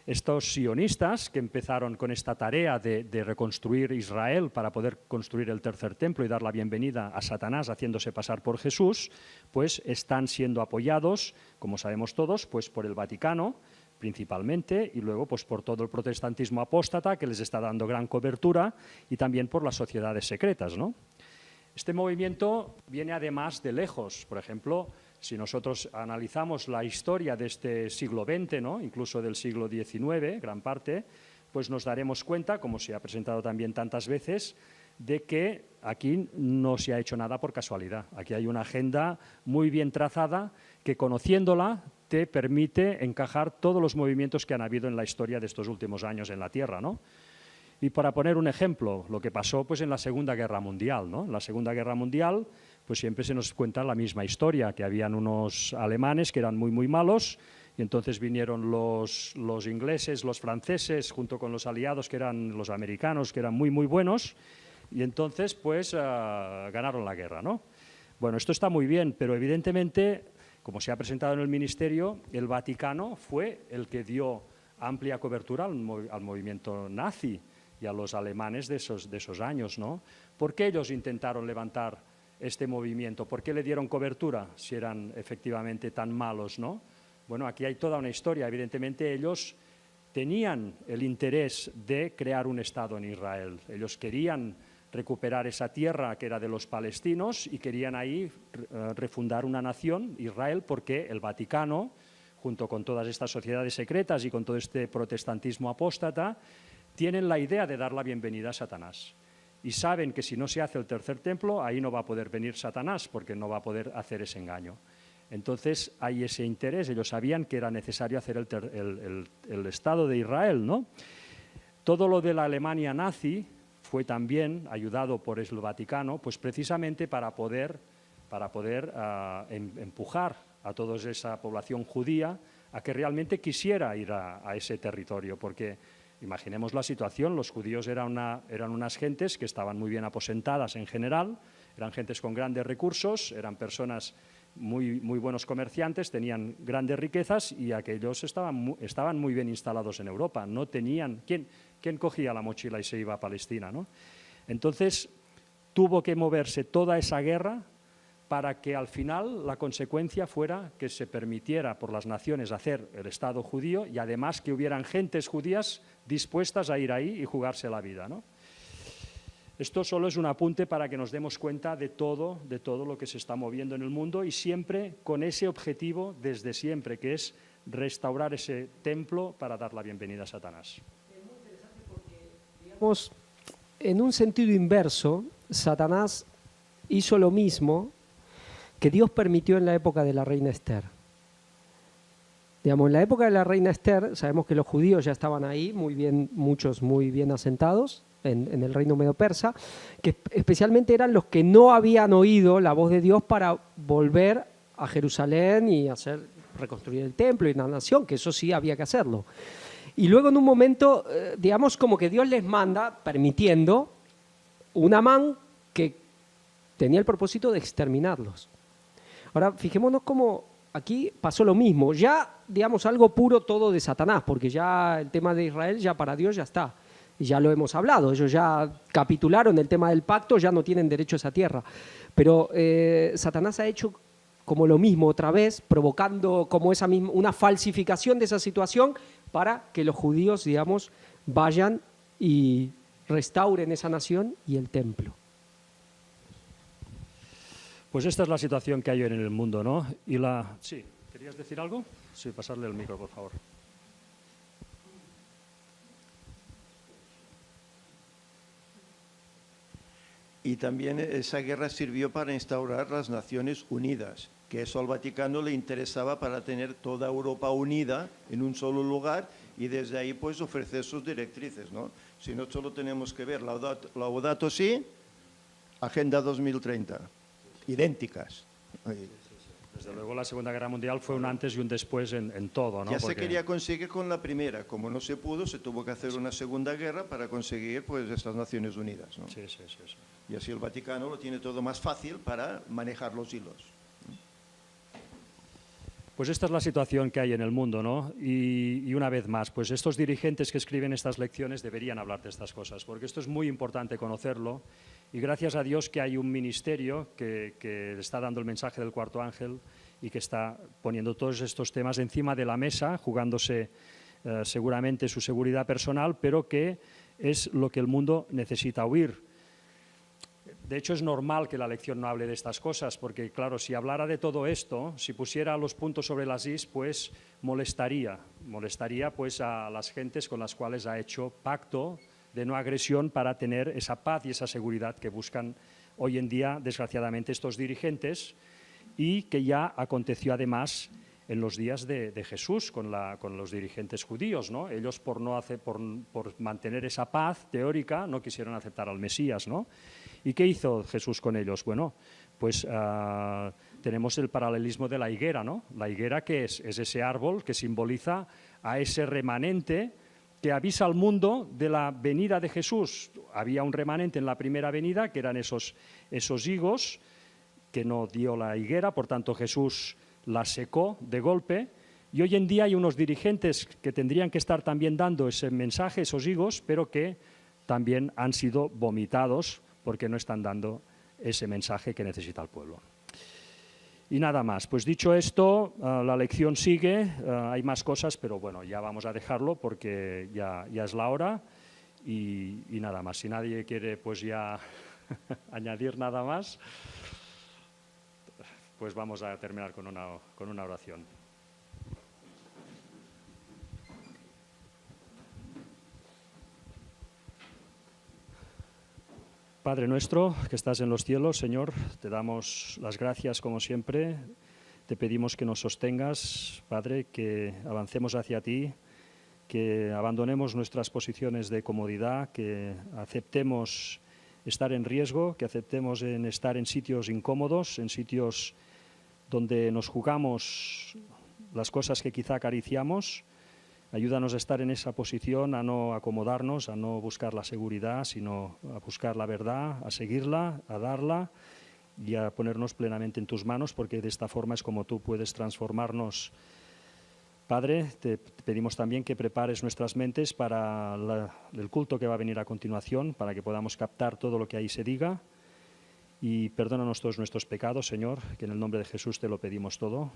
Speaker 2: Estos sionistas que empezaron con esta tarea de reconstruir Israel para poder construir el tercer templo y dar la bienvenida a Satanás haciéndose pasar por Jesús, pues están siendo apoyados, como sabemos todos, pues por el Vaticano principalmente, y luego pues por todo el protestantismo apóstata que les está dando gran cobertura, y también por las sociedades secretas, ¿no? Este movimiento viene además de lejos. Por ejemplo, si nosotros analizamos la historia de este siglo XX, ¿no? Incluso del siglo XIX, gran parte, pues nos daremos cuenta, como se ha presentado también tantas veces, de que aquí no se ha hecho nada por casualidad. Aquí hay una agenda muy bien trazada que, conociéndola, te permite encajar todos los movimientos que han habido en la historia de estos últimos años en la Tierra, ¿no? Y para poner un ejemplo, lo que pasó pues, en la Segunda Guerra Mundial, ¿no? En la Segunda Guerra Mundial pues siempre se nos cuenta la misma historia, que habían unos alemanes que eran muy, muy malos, y entonces vinieron los ingleses, los franceses, junto con los aliados, que eran los americanos, que eran muy, muy buenos, y entonces pues ganaron la guerra, ¿no? Bueno, esto está muy bien, pero evidentemente, como se ha presentado en el ministerio, el Vaticano fue el que dio amplia cobertura al movimiento nazi y a los alemanes de esos años, ¿no? ¿Por qué ellos intentaron levantar este movimiento? ¿Por qué le dieron cobertura si eran efectivamente tan malos, ¿no? Bueno, aquí hay toda una historia. Evidentemente ellos tenían el interés de crear un Estado en Israel. Ellos querían recuperar esa tierra que era de los palestinos y querían ahí refundar una nación, Israel, porque el Vaticano, junto con todas estas sociedades secretas y con todo este protestantismo apóstata, tienen la idea de dar la bienvenida a Satanás. Y saben que si no se hace el tercer templo, ahí no va a poder venir Satanás, porque no va a poder hacer ese engaño. Entonces hay ese interés. Ellos sabían que era necesario hacer el Estado de Israel, ¿no? Todo lo de la Alemania nazi fue también ayudado por el Vaticano, pues precisamente para poder empujar a toda esa población judía a que realmente quisiera ir a ese territorio, porque imaginemos la situación, los judíos eran unas gentes que estaban muy bien aposentadas en general, eran gentes con grandes recursos, eran personas muy, muy buenos comerciantes, tenían grandes riquezas y aquellos estaban muy bien instalados en Europa. No tenían... ¿Quién cogía la mochila y se iba a Palestina, ¿no? Entonces tuvo que moverse toda esa guerra para que al final la consecuencia fuera que se permitiera por las naciones hacer el Estado judío y además que hubieran gentes judías dispuestas a ir ahí y jugarse la vida, ¿no? Esto solo es un apunte para que nos demos cuenta de todo lo que se está moviendo en el mundo y siempre con ese objetivo desde siempre, que es restaurar ese templo para dar la bienvenida a Satanás.
Speaker 5: Digamos, en un sentido inverso, Satanás hizo lo mismo que Dios permitió en la época de la reina Esther. Digamos, en la época de la reina Esther, sabemos que los judíos ya estaban ahí, muy bien, muchos muy bien asentados en el reino medo-persa, que especialmente eran los que no habían oído la voz de Dios para volver a Jerusalén y reconstruir el templo y la nación, que eso sí había que hacerlo. Y luego en un momento, digamos, como que Dios les manda, permitiendo, un Amán que tenía el propósito de exterminarlos. Ahora, fijémonos cómo aquí pasó lo mismo. Ya, digamos, algo puro todo de Satanás, porque ya el tema de Israel, ya para Dios ya está. Y ya lo hemos hablado, ellos ya capitularon el tema del pacto, ya no tienen derecho a esa tierra. Pero Satanás ha hecho como lo mismo otra vez, provocando como esa misma, una falsificación de esa situación para que los judíos, digamos, vayan y restauren esa nación y el templo.
Speaker 2: Pues esta es la situación que hay en el mundo, ¿no? Sí, ¿querías decir algo? Sí, pasarle el micro, por favor.
Speaker 8: Y también esa guerra sirvió para instaurar las Naciones Unidas, que eso al Vaticano le interesaba para tener toda Europa unida en un solo lugar y desde ahí pues ofrecer sus directrices, ¿no? Si no, solo tenemos que ver Laudato Si, Agenda 2030, idénticas.
Speaker 2: Desde luego la Segunda Guerra Mundial fue un antes y un después en todo, ¿no?
Speaker 8: Ya se quería conseguir con la primera, como no se pudo, se tuvo que hacer una segunda guerra para conseguir pues estas Naciones Unidas, ¿no?
Speaker 2: Sí.
Speaker 8: Y así el Vaticano lo tiene todo más fácil para manejar los hilos.
Speaker 2: Pues esta es la situación que hay en el mundo, ¿no? Y una vez más, pues estos dirigentes que escriben estas lecciones deberían hablar de estas cosas, porque esto es muy importante conocerlo. Y gracias a Dios que hay un ministerio que está dando el mensaje del cuarto ángel y que está poniendo todos estos temas encima de la mesa, jugándose seguramente su seguridad personal, pero que es lo que el mundo necesita oír. De hecho, es normal que la lección no hable de estas cosas, porque, claro, si hablara de todo esto, si pusiera los puntos sobre las is, pues molestaría pues a las gentes con las cuales ha hecho pacto de no agresión para tener esa paz y esa seguridad que buscan hoy en día, desgraciadamente, estos dirigentes, y que ya aconteció además en los días de Jesús con los dirigentes judíos, ¿no? Ellos por mantener esa paz teórica no quisieron aceptar al Mesías, ¿no? ¿Y qué hizo Jesús con ellos? Bueno, pues tenemos el paralelismo de la higuera, ¿no? La higuera, que es ese árbol que simboliza a ese remanente que avisa al mundo de la venida de Jesús. Había un remanente en la primera venida, que eran esos higos que no dio la higuera, por tanto Jesús la secó de golpe, y hoy en día hay unos dirigentes que tendrían que estar también dando ese mensaje, esos higos, pero que también han sido vomitados porque no están dando ese mensaje que necesita el pueblo. Y nada más, pues dicho esto, la lección sigue, hay más cosas, pero bueno, ya vamos a dejarlo porque ya es la hora y nada más. Si nadie quiere pues ya añadir nada más, pues vamos a terminar con una oración. Padre nuestro, que estás en los cielos, Señor, te damos las gracias como siempre, te pedimos que nos sostengas, Padre, que avancemos hacia ti, que abandonemos nuestras posiciones de comodidad, que aceptemos estar en riesgo, que aceptemos estar en sitios incómodos, en sitios donde nos jugamos las cosas que quizá acariciamos. Ayúdanos a estar en esa posición, a no acomodarnos, a no buscar la seguridad, sino a buscar la verdad, a seguirla, a darla y a ponernos plenamente en tus manos, porque de esta forma es como tú puedes transformarnos. Padre, te pedimos también que prepares nuestras mentes para el culto que va a venir a continuación, para que podamos captar todo lo que ahí se diga Y perdónanos todos nuestros pecados, Señor, que en el nombre de Jesús te lo pedimos todo.